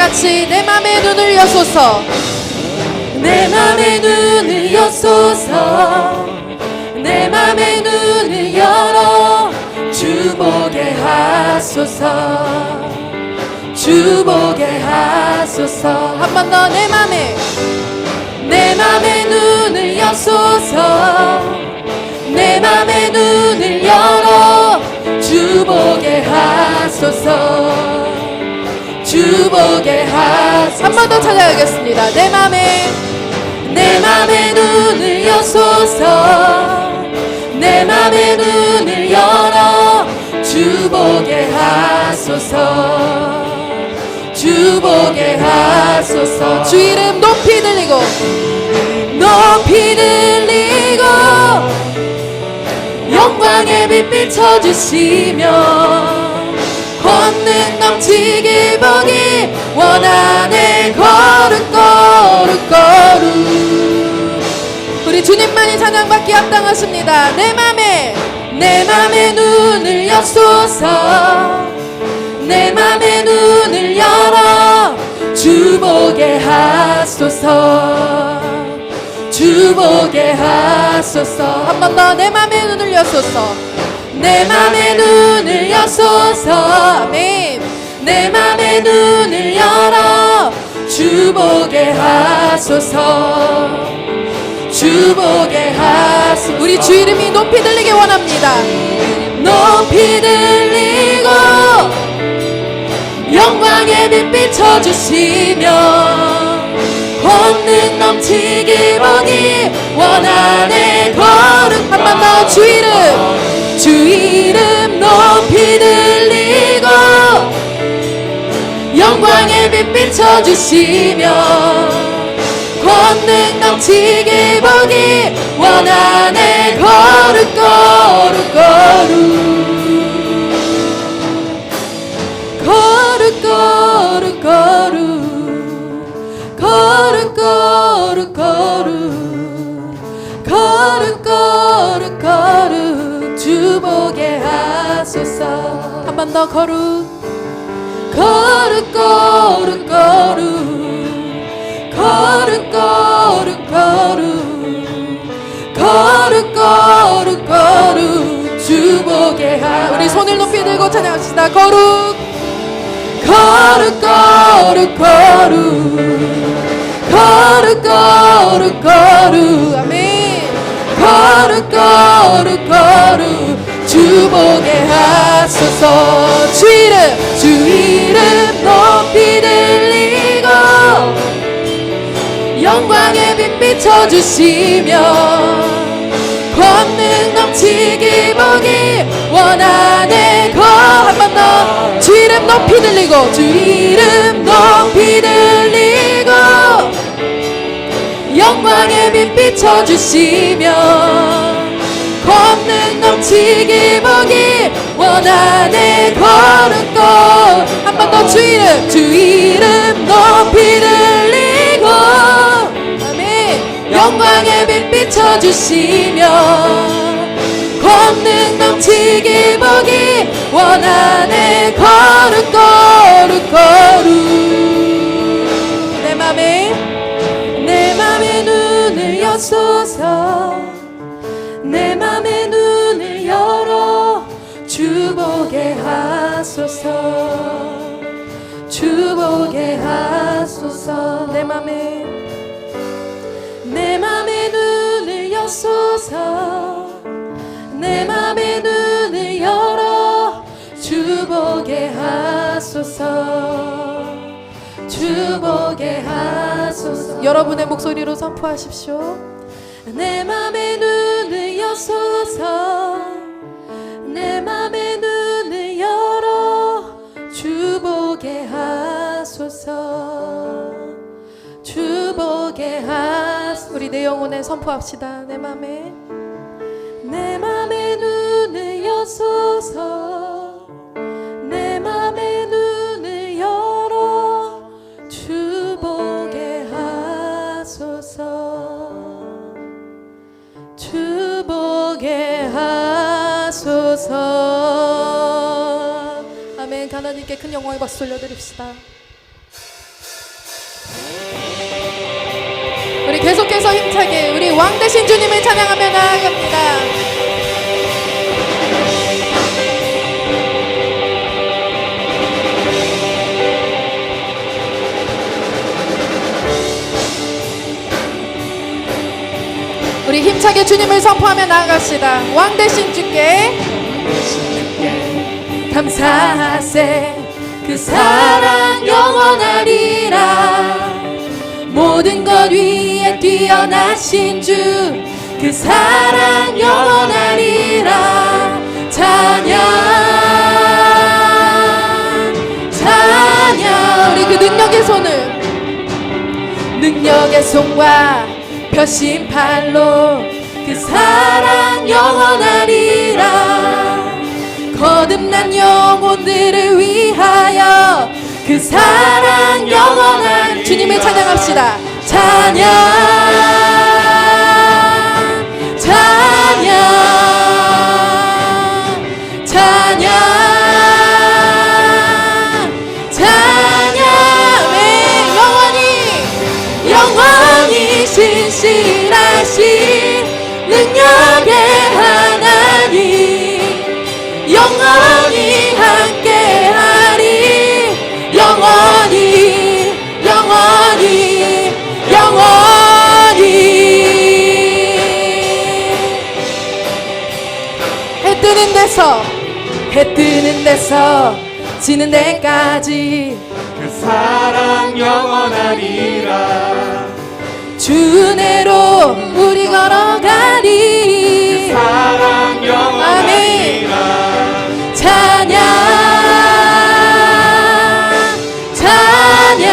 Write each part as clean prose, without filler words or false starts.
같이 내 맘의 눈을 여소서. 내 맘의 눈을 여소서. 내 맘의 눈을 열어 주 보게 하소서. 주 보게 하소서. 한 번 더. 내 맘의 눈을 여소서. 내 맘의 눈을 열어 주 보게 하소서. 주 보게 하소서. 한 번 더 찾아가겠습니다. 내 맘의 눈을 여소서. 내 맘의 눈을 열어 주 보게 하소서. 주 보게 하소서. 주 이름 높이 들리고 높이 들리고 영광의 빛 비춰주시며 권능 넘치길 보기 원하네. 거룩 거룩 거룩. 우리 주님만이 찬양받기 합당하십니다. 내 맘의 눈을 여소서. 내 맘의 눈을 열어 주 보게 하소서. 주 보게 하소서. 한 번 더. 내 맘의 눈을 여소서. 내 맘의 눈을 여소서. 아멘. 내 맘의 눈을 열어 주 보게 하소서. 주 보게 하소서. 우리 주 이름이 높이 들리게 원합니다. 높이 들리고 영광의 빛 비춰주시며 권능 넘치길 보기 원하네. 거룩. 한 번 더. 주 이름 높이 들리고 영광의 빛 비춰주시며 권능 넘치길 보기 원하네. 거룩 거룩 거룩 거룩 거룩 거룩 거룩 거룩 거룩 거룩 거룩 주 보게 하소서. 한 번 더. 거룩 거룩 거룩 거룩 거룩 거룩 거룩 거룩 거룩 거룩 주 보게 하. 우리 손을 높이 들고 찬양합시다. 거룩 거룩 거룩 거룩 거룩 거룩 거룩. 아멘. 거룩 거룩 거룩 주 보게 하소서. 주 이름 높이 들리고 영광의 빛 비춰주시며 권능 넘치길 보기 원하네. 한 번 더. 주 이름 높이 들리고 주 이름 높이 들리고 영광의 빛 비춰주시며 권능 넘치길 보기 원하네. 거룩 거. 한 번 더. 주 이름 높이 들리고 아멘. 영광의 빛 비춰주시며 권능 넘치길 보기 원하네. 거룩 거룩 거룩. 내 맘의 눈을 여소서. 내 맘의 눈을 열어 주 보게 하소서. 주 보게 하소서. 내 맘의 눈을 여소서. 내 맘의 눈을 열어 주 보게 하소서. 주 보게 하소서. 여러분의 목소리로 선포하십시오. 내 맘의 눈을 여소서. 내 맘의 눈을 열어 주 보게 하소서. 주 보게 하소서. 우리 내 영혼에 선포합시다. 내 맘의 눈을 여소서. 내 맘의 눈을 열어 주 보게 하소서. 주 보게 하소서. 아멘. 하나님께 큰 영광의 박수 올려드립시다. 계속해서 힘차게 우리 왕 되신 주님을 찬양하며 나아갑니다. 우리 힘차게 주님을 선포하며 나아갑시다. 왕 되신 주께 감사하세. 그 사랑 영원하리라. 모든 것 위에 뛰어나신 주, 그 사랑 영원하리라. 찬양 찬양. 우리 그 능력의 손을, 능력의 손과 펴심팔로 그 사랑 영원하리라. 거듭난 영혼들을 위하여 그 사랑 영원한 주님을 찬양합시다. 찬양 찬양 찬양 찬양. 네, 영원히 신실하신 능력의 하나님 영원히 함께하리. 영원히 영원히 영원히. 해 뜨는 데서 지는 데까지 그 사랑 영원하리라. 주 은혜로 우리 걸어가리. 그 사랑 영원하리라. 찬양 찬양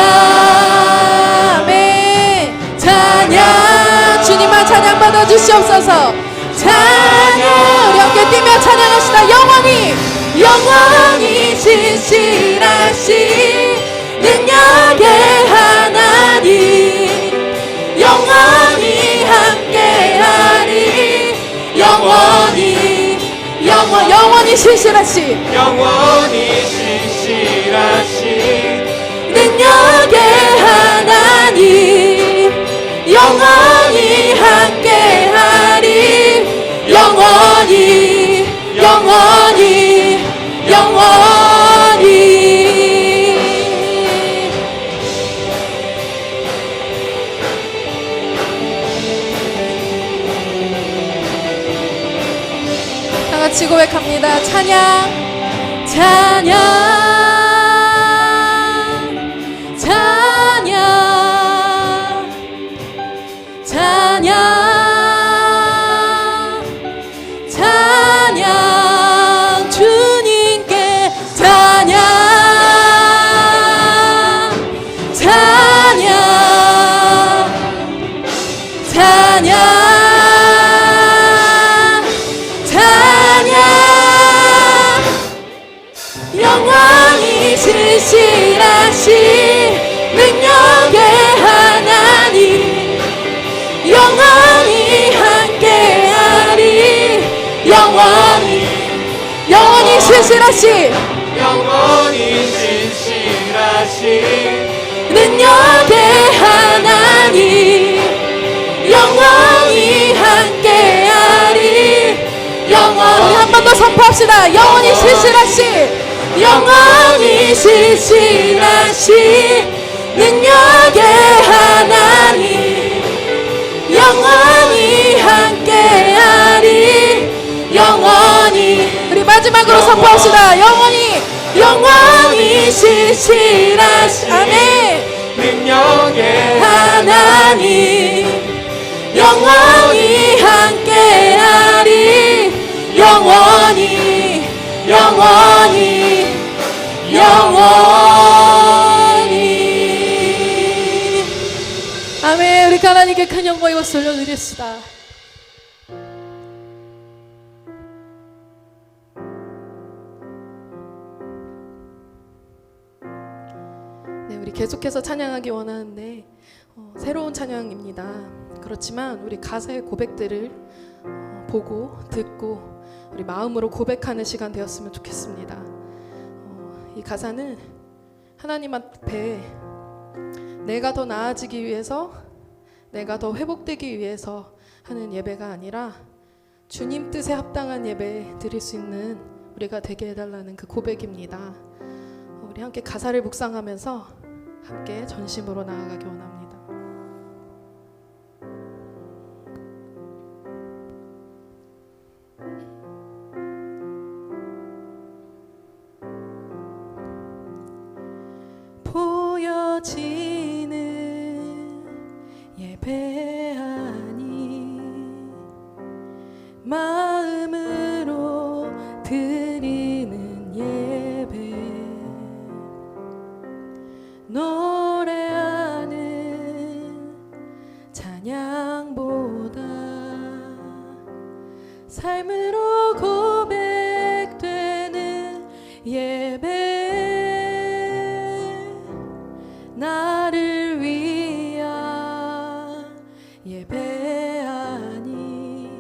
아멘. 찬양 주님만 찬양 받아 주시옵소서. 찬양 우리 함께 뛰며 찬양합시다. 영원히 신실하신 능력의 하나님 영원히 함께하리. 영원히 신실하신 능력의 하나님 영원히 함께하리. 영원히 다 같이 고백합니다. 찬양 찬양 찬양 찬양 찬양 주님께 찬양 찬양 찬양 찬양. 영원히 신실하신 능력의 하나님 영원히 함께하리. 영원히 신실하신 능력의 하나님 영원히 함께하리. 우리 한 번 더 선포합시다. 영원히 신실하신 능력의 하나님 영원히 함께하리. 우리 마지막으로 선포합시다. 영원히 신실하신 아멘 능력의 하나님 영원히 함께하리. 영원히 아멘. 우리 하나님께 큰 영광의 박수 올려드립시다. 네, 우리 계속해서 찬양하기 원하는데 새로운 찬양입니다. 그렇지만 우리 가사의 고백들을 보고 듣고 우리 마음으로 고백하는 시간 되었으면 좋겠습니다. 이 가사는 하나님 앞에 내가 더 나아지기 위해서 내가 더 회복되기 위해서 하는 예배가 아니라 주님 뜻에 합당한 예배 드릴 수 있는 우리가 되게 해달라는 그 고백입니다. 우리 함께 가사를 묵상하면서 함께 전심으로 나아가기 원합니다. 보여지는 예배 아니 마음으로 드리는 예배 노래하는 찬양보다 삶으로 고백되는 예배 나를 위한 예배 아닌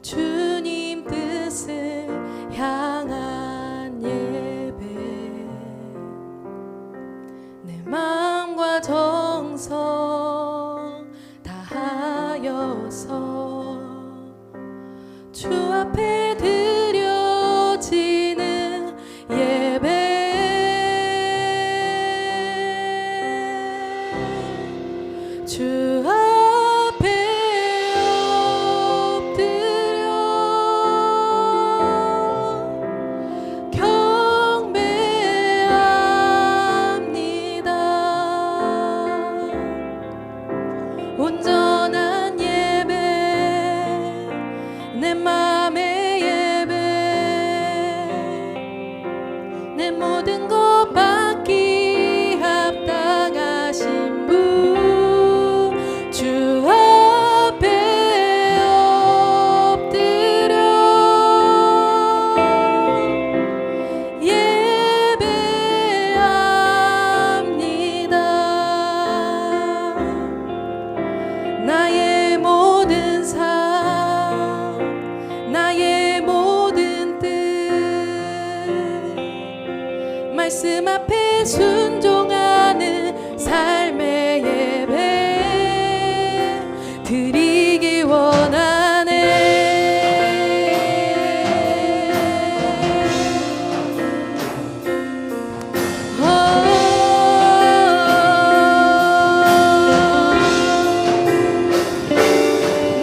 주님 뜻을 향한 예배 내 마음과 정성 다하여서 주 앞에 드려지는 예배 주 앞에 엎드려 경배합니다. 온전한 예배 내 맘의 예배 내 모든 것 받기 합당하신 분 주 앞에 엎드려 예배합니다. 나의 모든 삶 나의 모든 뜻 말씀 앞에 순종하는 삶의 예배 드리기 원하네.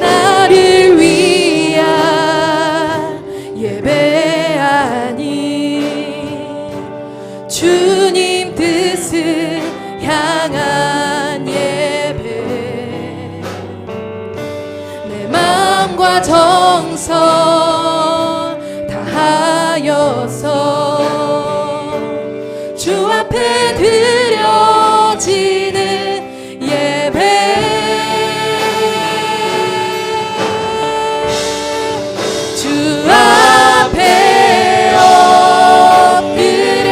나를 위한 예배 아닌 주님 뜻을 향한 예배 내 마음과 정성 다하여서 주 앞에 드려지는 예배 주 앞에 엎드려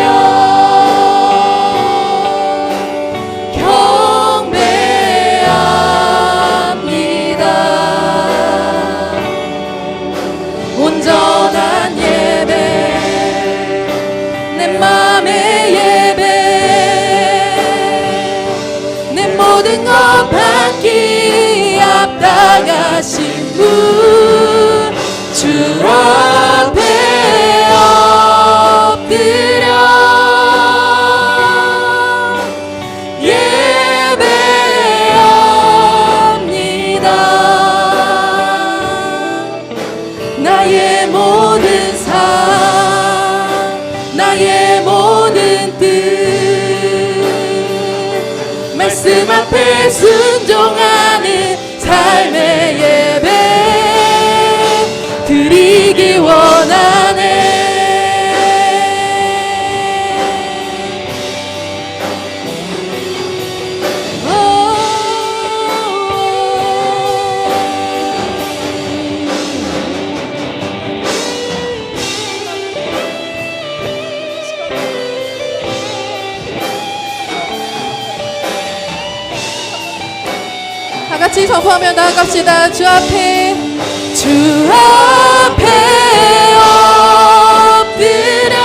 경배합니다. 온전한 예배 내 맘의 예배 내 모든 것 받기 합당하신 분 주 앞에 엎드려 예배합니다. 나의 모든 삶 나의 모든 뜻 말씀 앞에 순종하는 삶의 예배 드리기 원하네. 다 같이 선포하며 나아갑시다. 주 앞에 엎드려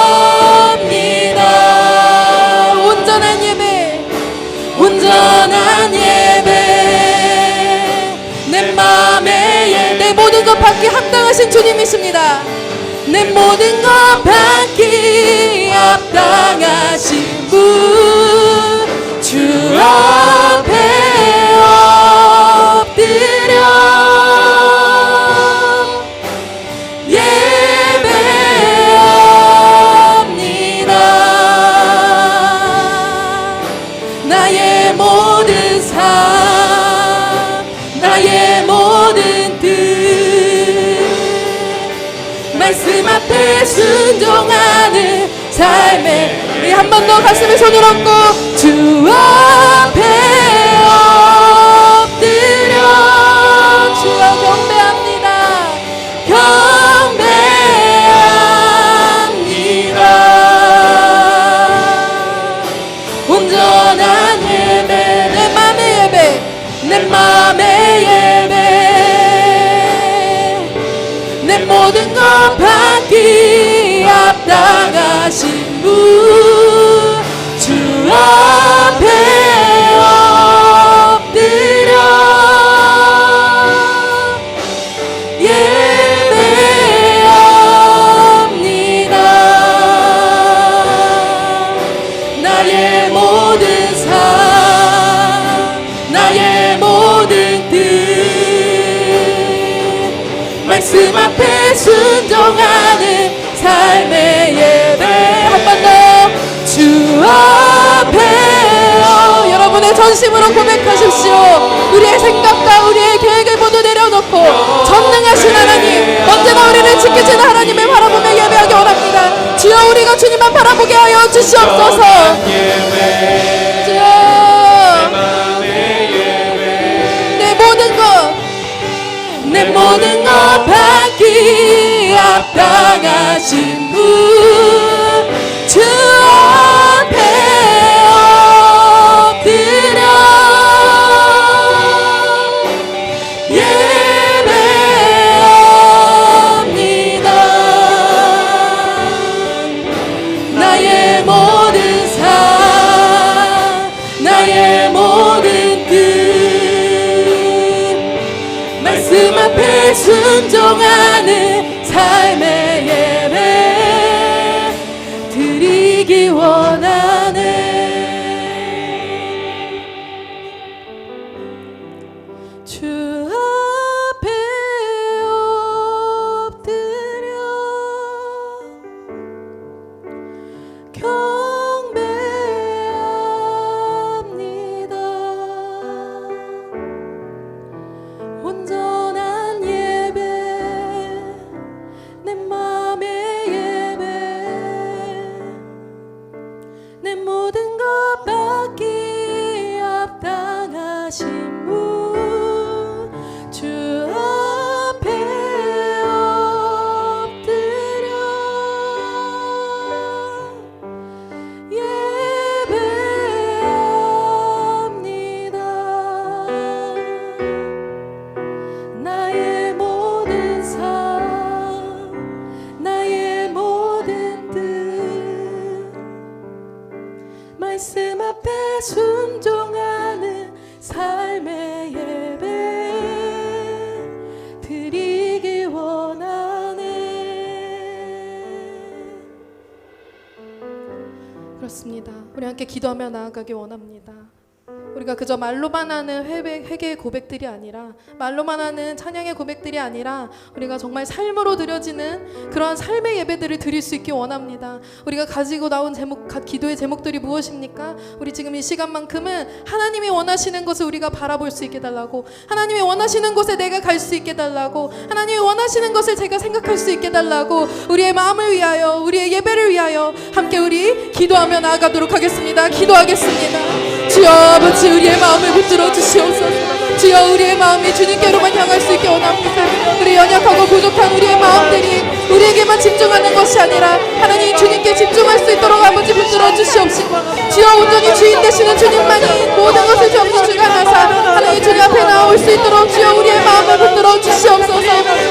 경배합니다. 계십니다. 내 모든 것 받기 합당하신 분 주 앞에 엎드려 예배합니다. 나의 모든 삶 나의 모든 뜻 말씀 앞에 순종하는 삶의 한 번 더 가슴에 손을 얹고 주 앞에 엎드려 주여 경배합니다. 경배합니다. 온전한 예배 내 맘의 예배 내 맘의 예배 내 모든 것 받기 합당하신 분 주 앞에 엎드려 예배합니다. 나의 모든 삶 나의 모든 뜻 말씀 앞에 순종하는 삶의 예배 한 번 더 주 앞에 여러분의 전심으로 고백하십시오. 우리의 생각과 우리의 계획을 모두 내려놓고 전능하신 하나님 언제나 우리를 지키시는 하나님을 바라보며 예배하기 원합니다. 주여 우리가 주님만 바라보게 하여 주시옵소서. 주여 내 모든 것 받기 합당하신 분 주 앞에 엎드려 예배합니다. 나의 모든 삶 나의 모든 뜻 말씀 앞에 순종하는 삶의 예배 드리기 원하네. 주 앞에 엎드려 경배합니다. 온전한 예배 내 맘의 예배 내 모든 것 받기 합당하신 분 주 앞에 엎드려 예배합니다. 나의 모든 삶 나의 모든 뜻 말씀 앞에 순종하는 삶의 예배 드리기 원하네. 그렇습니다. 우리 함께 기도하며 나아가기 원합니다. 우리가 그저 말로만 하는 회개의 고백들이 아니라 말로만 하는 찬양의 고백들이 아니라 우리가 정말 삶으로 드려지는 그러한 삶의 예배들을 드릴 수 있기 원합니다. 우리가 가지고 나온 기도의 제목들이 무엇입니까? 우리 지금 이 시간만큼은 하나님이 원하시는 것을 우리가 바라볼 수 있게 달라고 하나님이 원하시는 곳에 내가 갈 수 있게 달라고 하나님이 원하시는 것을 제가 생각할 수 있게 달라고 우리의 마음을 위하여 우리의 예배를 위하여 함께 우리 기도하며 나아가도록 하겠습니다. 기도하겠습니다. 주여 아버지 우리의 마음을 붙들어 주시옵소서. 주여 우리의 마음이 주님께로만 향할 수 있게 원합니다. 우리 연약하고 부족한 우리의 마음들이 우리에게만 집중하는 것이 아니라 하나님 주님께 집중할 수 있도록 아버지 붙들어 주시옵시고 주여 온전히 주인 되시는 주님만이 모든 것을 전부 주관하사 하나님 주님 앞에 나올 수 있도록 주여 우리의 마음을 붙들어 주시옵소서.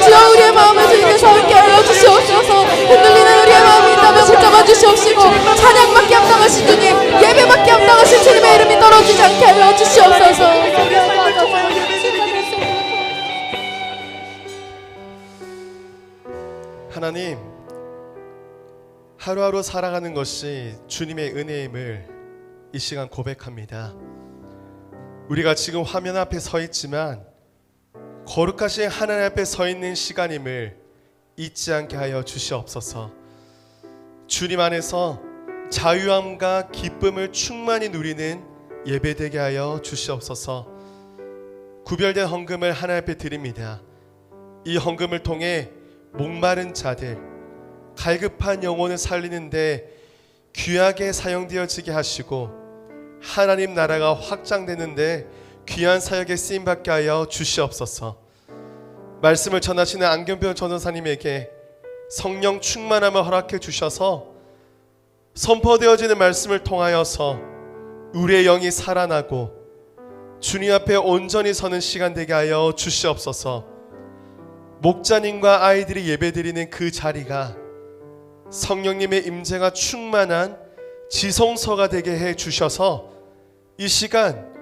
주여 우리의 마음을 주님께서 함께 하여 주시옵소서. 흔들리는 우리의 마음이 있다면 붙잡아 주시옵시고 찬양받기 합당하신 주님 예배받기 합당하신 주님의 이름이 떨어지지 않게 하여 주시옵소서. 하나님, 하루하루 살아가는 것이 주님의 은혜임을 이 시간 고백합니다. 우리가 지금 화면 앞에 서 있지만 거룩하신 하나님 앞에 서 있는 시간임을 잊지 않게 하여 주시옵소서. 주님 안에서 자유함과 기쁨을 충만히 누리는 예배되게 하여 주시옵소서. 구별된 헌금을 하나님 앞에 드립니다. 이 헌금을 통해 목마른 자들, 갈급한 영혼을 살리는데 귀하게 사용되어지게 하시고 하나님 나라가 확장되는데 귀한 사역에 쓰임받게 하여 주시옵소서. 말씀을 전하시는 안경병 전도사님에게 성령 충만함을 허락해 주셔서 선포되어지는 말씀을 통하여서 우리의 영이 살아나고 주님 앞에 온전히 서는 시간 되게 하여 주시옵소서. 목자님과 아이들이 예배드리는 그 자리가 성령님의 임재가 충만한 지성소가 되게 해 주셔서 이 시간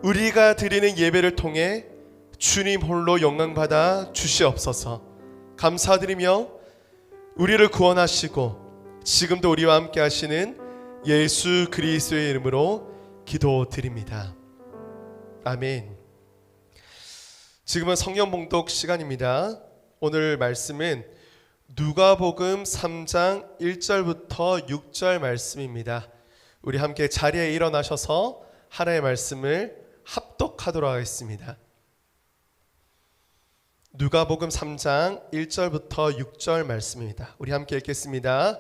우리가 드리는 예배를 통해 주님 홀로 영광받아 주시옵소서. 감사드리며 우리를 구원하시고 지금도 우리와 함께 하시는 예수 그리스도의 이름으로 기도드립니다. 아멘. 지금은 성경 봉독 시간입니다. 오늘 말씀은 누가복음 3장 1절부터 6절 말씀입니다. 우리 함께 자리에 일어나셔서 하나님의 말씀을 합독하도록 하겠습니다. 누가복음 3장 1절부터 6절 말씀입니다. 우리 함께 읽겠습니다.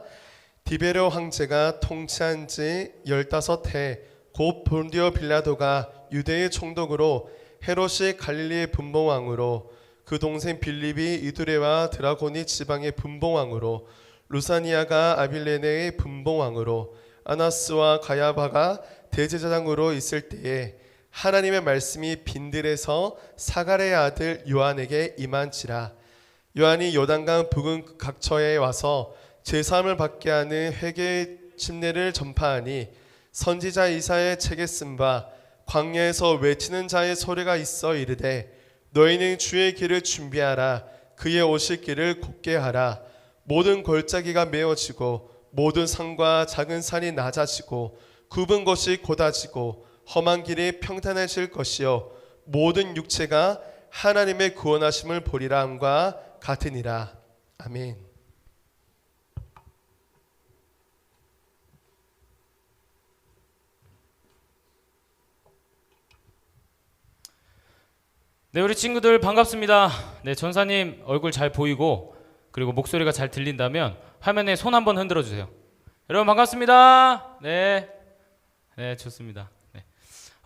디베르 황제가 통치한 지 15해 곧 본디오 빌라도가 유대의 총독으로 헤롯이 갈릴리의 분봉왕으로 그 동생 빌립이 이두레와 드라고니 지방의 분봉왕으로 루사니아가 아빌레네의 분봉왕으로 아나스와 가야바가 대제사장으로 있을 때에 하나님의 말씀이 빈들에서 사가랴의 아들 요한에게 임한지라. 요한이 요단강 북은 각처에 와서 제사함을 받게 하는 회개의 침례를 전파하니 선지자 이사야의 책에 쓴 바 광야에서 외치는 자의 소리가 있어 이르되 너희는 주의 길을 준비하라. 그의 오실 길을 곧게 하라. 모든 골짜기가 메어지고 모든 산과 작은 산이 낮아지고 굽은 곳이 곧아지고 험한 길이 평탄해질 것이요 모든 육체가 하나님의 구원하심을 보리라 함과 같으니라. 아멘. 네, 우리 친구들 반갑습니다. 네, 전사님 얼굴 잘 보이고 그리고 목소리가 잘 들린다면 화면에 손 한번 흔들어 주세요. 여러분 반갑습니다. 네, 좋습니다. 네.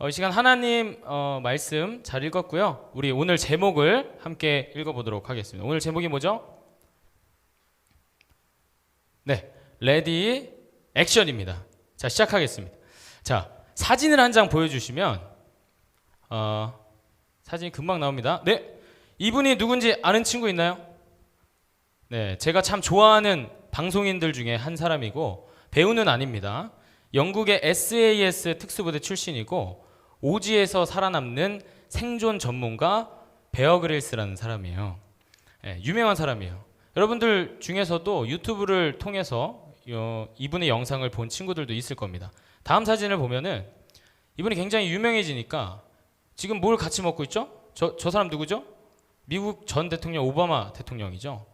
이 시간 하나님 말씀 잘 읽었고요. 우리 오늘 제목을 함께 읽어보도록 하겠습니다. 오늘 제목이 뭐죠? 네, 레디 액션입니다. 자, 시작하겠습니다. 자, 사진을 한 장 보여주시면 사진이 금방 나옵니다. 네, 이분이 누군지 아는 친구 있나요? 네, 제가 참 좋아하는 방송인들 중에 한 사람이고 배우는 아닙니다. 영국의 SAS 특수부대 출신이고 오지에서 살아남는 생존 전문가 베어 그릴스라는 사람이에요. 네, 유명한 사람이에요. 여러분들 중에서도 유튜브를 통해서 이분의 영상을 본 친구들도 있을 겁니다. 다음 사진을 보면은 이분이 굉장히 유명해지니까 지금 뭘 같이 먹고 있죠? 저 사람 누구죠? 미국 전 대통령 오바마 대통령이죠.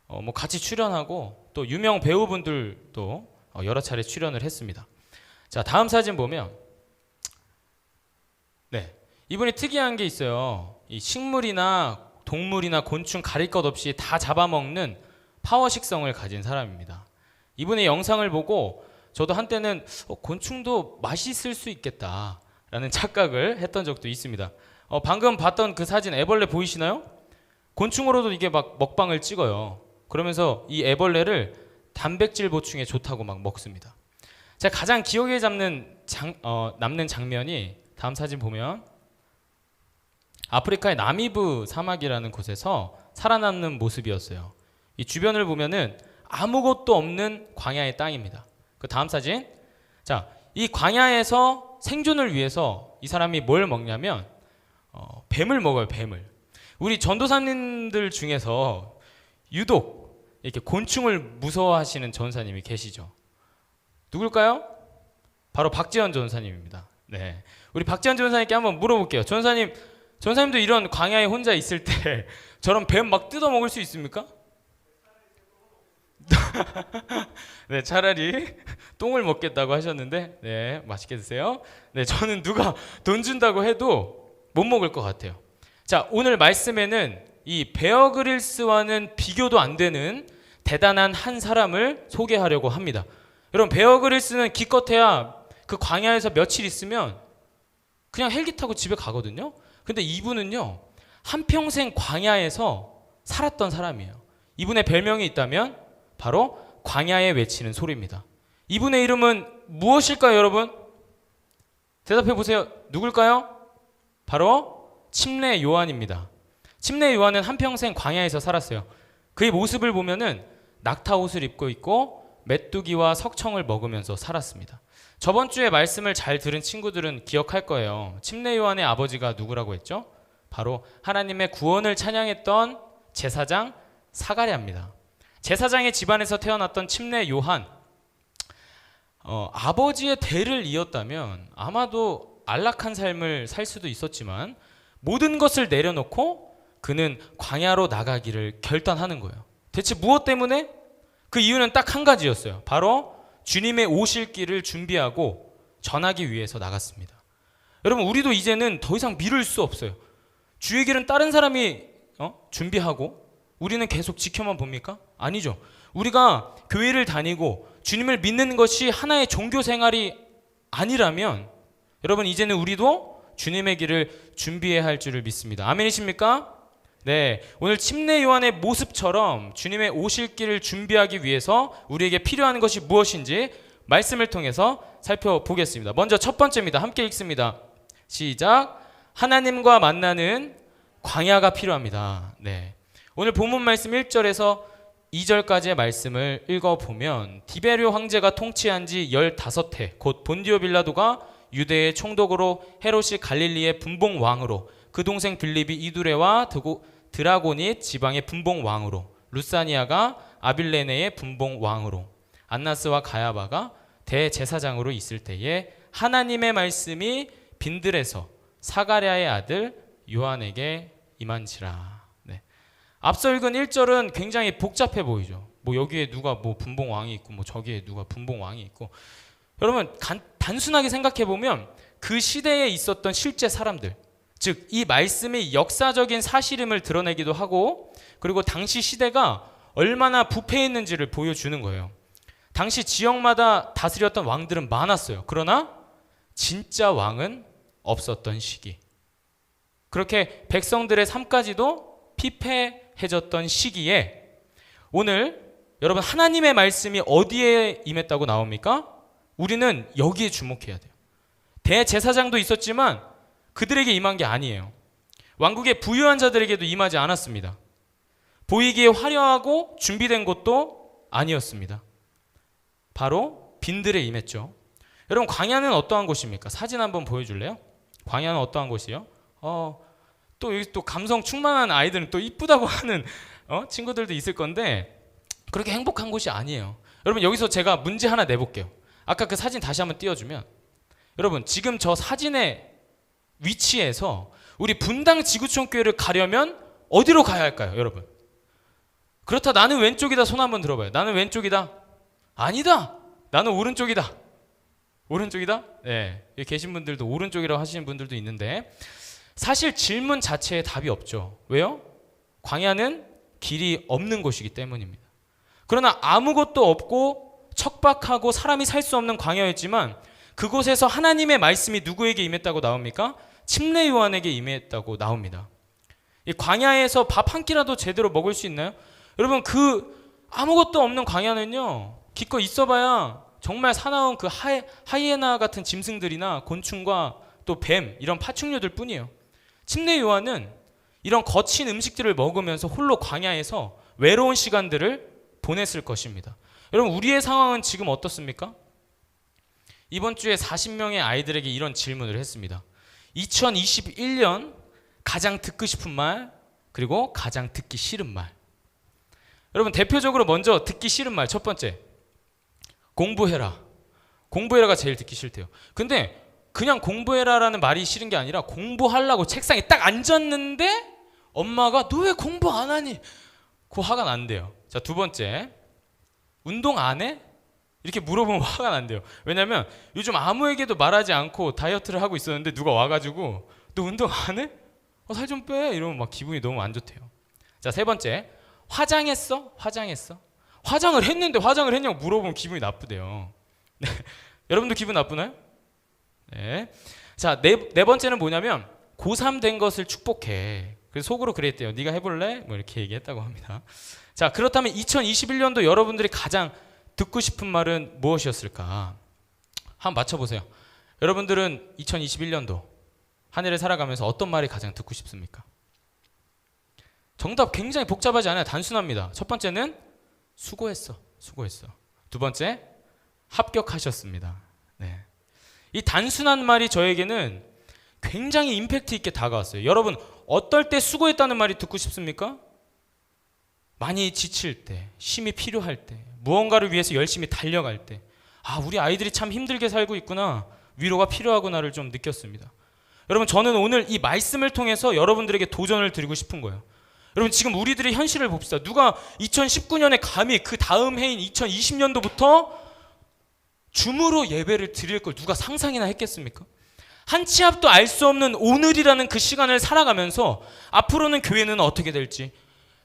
뭐 같이 출연하고 또 유명 배우분들도 여러 차례 출연을 했습니다. 자, 다음 사진 보면 네, 이분이 특이한 게 있어요. 이 식물이나 동물이나 곤충 가릴 것 없이 다 잡아먹는 파워 식성을 가진 사람입니다. 이분의 영상을 보고 저도 한때는 곤충도 맛있을 수 있겠다라는 착각을 했던 적도 있습니다. 방금 봤던 그 사진 애벌레 보이시나요? 곤충으로도 이게 막 먹방을 찍어요. 그러면서 이 애벌레를 단백질 보충에 좋다고 막 먹습니다. 제가 가장 기억에 남는 장면이 다음 사진 보면 아프리카의 나미브 사막이라는 곳에서 살아남는 모습이었어요. 이 주변을 보면은 아무것도 없는 광야의 땅입니다. 그 다음 사진. 자, 이 광야에서 생존을 위해서 이 사람이 뭘 먹냐면 뱀을 먹어요. 뱀을. 우리 전도사님들 중에서 유독 이렇게 곤충을 무서워하시는 전사님이 계시죠. 누굴까요? 바로 박지원 전사님입니다. 네, 우리 박지원 전사님께 한번 물어볼게요. 전사님도 이런 광야에 혼자 있을 때 저런 뱀 막 뜯어 먹을 수 있습니까? 네, 차라리 똥을 먹겠다고 하셨는데, 네, 맛있게 드세요. 네, 저는 누가 돈 준다고 해도 못 먹을 것 같아요. 자, 오늘 말씀에는 이 베어 그릴스와는 비교도 안 되는 대단한 한 사람을 소개하려고 합니다. 여러분, 베어 그릴스는 기껏해야 그 광야에서 며칠 있으면 그냥 헬기 타고 집에 가거든요. 근데 이분은요, 한평생 광야에서 살았던 사람이에요. 이분의 별명이 있다면 바로 광야에 외치는 소리입니다. 이분의 이름은 무엇일까요, 여러분? 대답해 보세요. 누굴까요? 바로 침례 요한입니다. 침례 요한은 한평생 광야에서 살았어요. 그의 모습을 보면은 낙타 옷을 입고 있고 메뚜기와 석청을 먹으면서 살았습니다. 저번 주에 말씀을 잘 들은 친구들은 기억할 거예요. 침례 요한의 아버지가 누구라고 했죠? 바로 하나님의 구원을 찬양했던 제사장 사가랴입니다. 제사장의 집안에서 태어났던 침례 요한, 아버지의 대를 이었다면 아마도 안락한 삶을 살 수도 있었지만 모든 것을 내려놓고 그는 광야로 나가기를 결단하는 거예요. 대체 무엇 때문에? 그 이유는 딱 한 가지였어요. 바로 주님의 오실 길을 준비하고 전하기 위해서 나갔습니다. 여러분, 우리도 이제는 더 이상 미룰 수 없어요. 주의 길은 다른 사람이 준비하고 우리는 계속 지켜만 봅니까? 아니죠. 우리가 교회를 다니고 주님을 믿는 것이 하나의 종교 생활이 아니라면 여러분, 이제는 우리도 주님의 길을 준비해야 할 줄을 믿습니다. 아멘이십니까? 네, 오늘 침례 요한의 모습처럼 주님의 오실 길을 준비하기 위해서 우리에게 필요한 것이 무엇인지 말씀을 통해서 살펴보겠습니다. 먼저 첫 번째입니다. 함께 읽습니다. 시작. 하나님과 만나는 광야가 필요합니다. 네, 오늘 본문 말씀 1절에서 2절까지의 말씀을 읽어보면 디베rio 황제가 통치한 지 15해 곧 본디오 빌라도가 유대의 총독으로 헤롯이 갈릴리의 분봉 왕으로 그 동생 빌립이 이두레와 드라고닛 지방의 분봉 왕으로 루사니아가 아빌레네의 분봉 왕으로 안나스와 가야바가 대제사장으로 있을 때에 하나님의 말씀이 빈들에서 사가랴의 아들 요한에게 임한지라. 네. 앞서 읽은 1절은 굉장히 복잡해 보이죠. 뭐 여기에 누가 뭐 분봉 왕이 있고 뭐 저기에 누가 분봉 왕이 있고. 여러분, 단순하게 생각해 보면 그 시대에 있었던 실제 사람들, 즉 이 말씀이 역사적인 사실임을 드러내기도 하고 그리고 당시 시대가 얼마나 부패했는지를 보여주는 거예요. 당시 지역마다 다스렸던 왕들은 많았어요. 그러나 진짜 왕은 없었던 시기. 그렇게 백성들의 삶까지도 피폐해졌던 시기에 오늘 여러분, 하나님의 말씀이 어디에 임했다고 나옵니까? 우리는 여기에 주목해야 돼요. 대제사장도 있었지만 그들에게 임한 게 아니에요. 왕국의 부유한 자들에게도 임하지 않았습니다. 보이기에 화려하고 준비된 것도 아니었습니다. 바로 빈들에 임했죠. 여러분, 광야는 어떠한 곳입니까? 사진 한번 보여줄래요? 광야는 어떠한 곳이요? 또 여기 또 감성 충만한 아이들은 또 이쁘다고 하는 친구들도 있을 건데 그렇게 행복한 곳이 아니에요. 여러분, 여기서 제가 문제 하나 내볼게요. 아까 그 사진 다시 한번 띄워주면, 여러분, 지금 저 사진의 위치에서 우리 분당 지구촌 교회를 가려면 어디로 가야 할까요, 여러분? 그렇다, 나는 왼쪽이다. 손 한번 들어봐요. 나는 왼쪽이다. 아니다. 나는 오른쪽이다. 오른쪽이다? 네, 여기 계신 분들도 오른쪽이라고 하시는 분들도 있는데 사실 질문 자체에 답이 없죠. 왜요? 광야는 길이 없는 곳이기 때문입니다. 그러나 아무것도 없고 척박하고 사람이 살 수 없는 광야였지만 그곳에서 하나님의 말씀이 누구에게 임했다고 나옵니까? 침례 요한에게 임했다고 나옵니다. 이 광야에서 밥 한 끼라도 제대로 먹을 수 있나요? 여러분, 그 아무것도 없는 광야는요, 기껏 있어봐야 정말 사나운 그 하이에나 같은 짐승들이나 곤충과 또 뱀, 이런 파충류들 뿐이에요. 침례 요한은 이런 거친 음식들을 먹으면서 홀로 광야에서 외로운 시간들을 보냈을 것입니다. 여러분, 우리의 상황은 지금 어떻습니까? 이번 주에 40명의 아이들에게 이런 질문을 했습니다. 2021년 가장 듣고 싶은 말, 그리고 가장 듣기 싫은 말. 여러분 대표적으로 먼저 듣기 싫은 말 첫 번째, 공부해라. 공부해라가 제일 듣기 싫대요. 근데 그냥 공부해라라는 말이 싫은 게 아니라 공부하려고 책상에 딱 앉았는데 엄마가 너 왜 공부 안 하니? 그 화가 난대요. 자, 두 번째, 운동 안 해? 이렇게 물어보면 화가 난대요. 왜냐면 요즘 아무에게도 말하지 않고 다이어트를 하고 있었는데 누가 와가지고 너 운동 안 해? 살 좀 빼. 이러면 막 기분이 너무 안 좋대요. 자, 세 번째, 화장했어? 화장했어? 화장을 했는데 화장을 했냐고 물어보면 기분이 나쁘대요. 네. 여러분도 기분 나쁘나요? 네. 자, 네 번째는 뭐냐면 고3 된 것을 축복해. 그래서 속으로 그랬대요. 네가 해볼래? 뭐 이렇게 얘기했다고 합니다. 자, 그렇다면 2021년도 여러분들이 가장 듣고 싶은 말은 무엇이었을까? 한번 맞춰보세요. 여러분들은 2021년도 한 해를 살아가면서 어떤 말이 가장 듣고 싶습니까? 정답 굉장히 복잡하지 않아요. 단순합니다. 첫 번째는 수고했어. 수고했어. 두 번째, 합격하셨습니다. 네. 이 단순한 말이 저에게는 굉장히 임팩트 있게 다가왔어요. 여러분, 어떨 때 수고했다는 말이 듣고 싶습니까? 많이 지칠 때, 힘이 필요할 때, 무언가를 위해서 열심히 달려갈 때, 아, 우리 아이들이 참 힘들게 살고 있구나, 위로가 필요하구나를 좀 느꼈습니다. 여러분, 저는 오늘 이 말씀을 통해서 여러분들에게 도전을 드리고 싶은 거예요. 여러분, 지금 우리들의 현실을 봅시다. 누가 2019년에 감히 그 다음 해인 2020년도부터 줌으로 예배를 드릴 걸 누가 상상이나 했겠습니까? 한 치 앞도 알 수 없는 오늘이라는 그 시간을 살아가면서 앞으로는 교회는 어떻게 될지,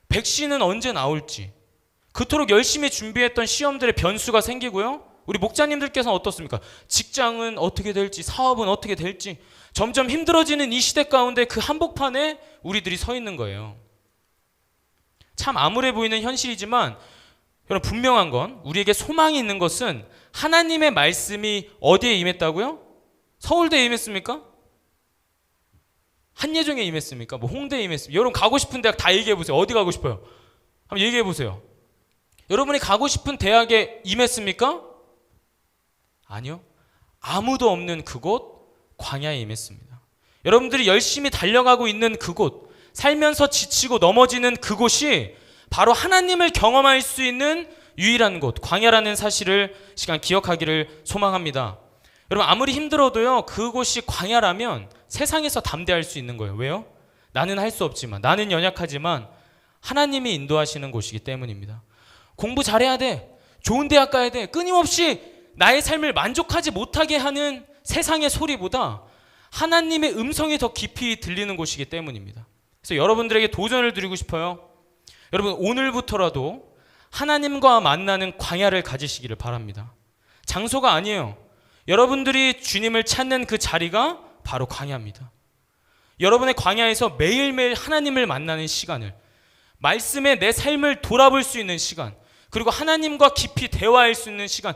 백신은 언제 나올지, 그토록 열심히 준비했던 시험들의 변수가 생기고요. 우리 목자님들께서는 어떻습니까? 직장은 어떻게 될지, 사업은 어떻게 될지, 점점 힘들어지는 이 시대 가운데 그 한복판에 우리들이 서 있는 거예요. 참 암울해 보이는 현실이지만 여러분, 분명한 건, 우리에게 소망이 있는 것은 하나님의 말씀이 어디에 임했다고요? 서울대에 임했습니까? 한예종에 임했습니까? 뭐 홍대에 임했습니까? 여러분 가고 싶은 대학 다 얘기해 보세요. 어디 가고 싶어요? 한번 얘기해 보세요. 여러분이 가고 싶은 대학에 임했습니까? 아니요. 아무도 없는 그곳, 광야에 임했습니다. 여러분들이 열심히 달려가고 있는 그곳, 살면서 지치고 넘어지는 그곳이 바로 하나님을 경험할 수 있는 유일한 곳, 광야라는 사실을 시간 기억하기를 소망합니다. 여러분, 아무리 힘들어도요, 그곳이 광야라면 세상에서 담대할 수 있는 거예요. 왜요? 나는 할 수 없지만, 나는 연약하지만 하나님이 인도하시는 곳이기 때문입니다. 공부 잘해야 돼, 좋은 대학 가야 돼, 끊임없이 나의 삶을 만족하지 못하게 하는 세상의 소리보다 하나님의 음성이 더 깊이 들리는 곳이기 때문입니다. 그래서 여러분들에게 도전을 드리고 싶어요. 여러분, 오늘부터라도 하나님과 만나는 광야를 가지시기를 바랍니다. 장소가 아니에요. 여러분들이 주님을 찾는 그 자리가 바로 광야입니다. 여러분의 광야에서 매일매일 하나님을 만나는 시간을, 말씀에 내 삶을 돌아볼 수 있는 시간, 그리고 하나님과 깊이 대화할 수 있는 시간,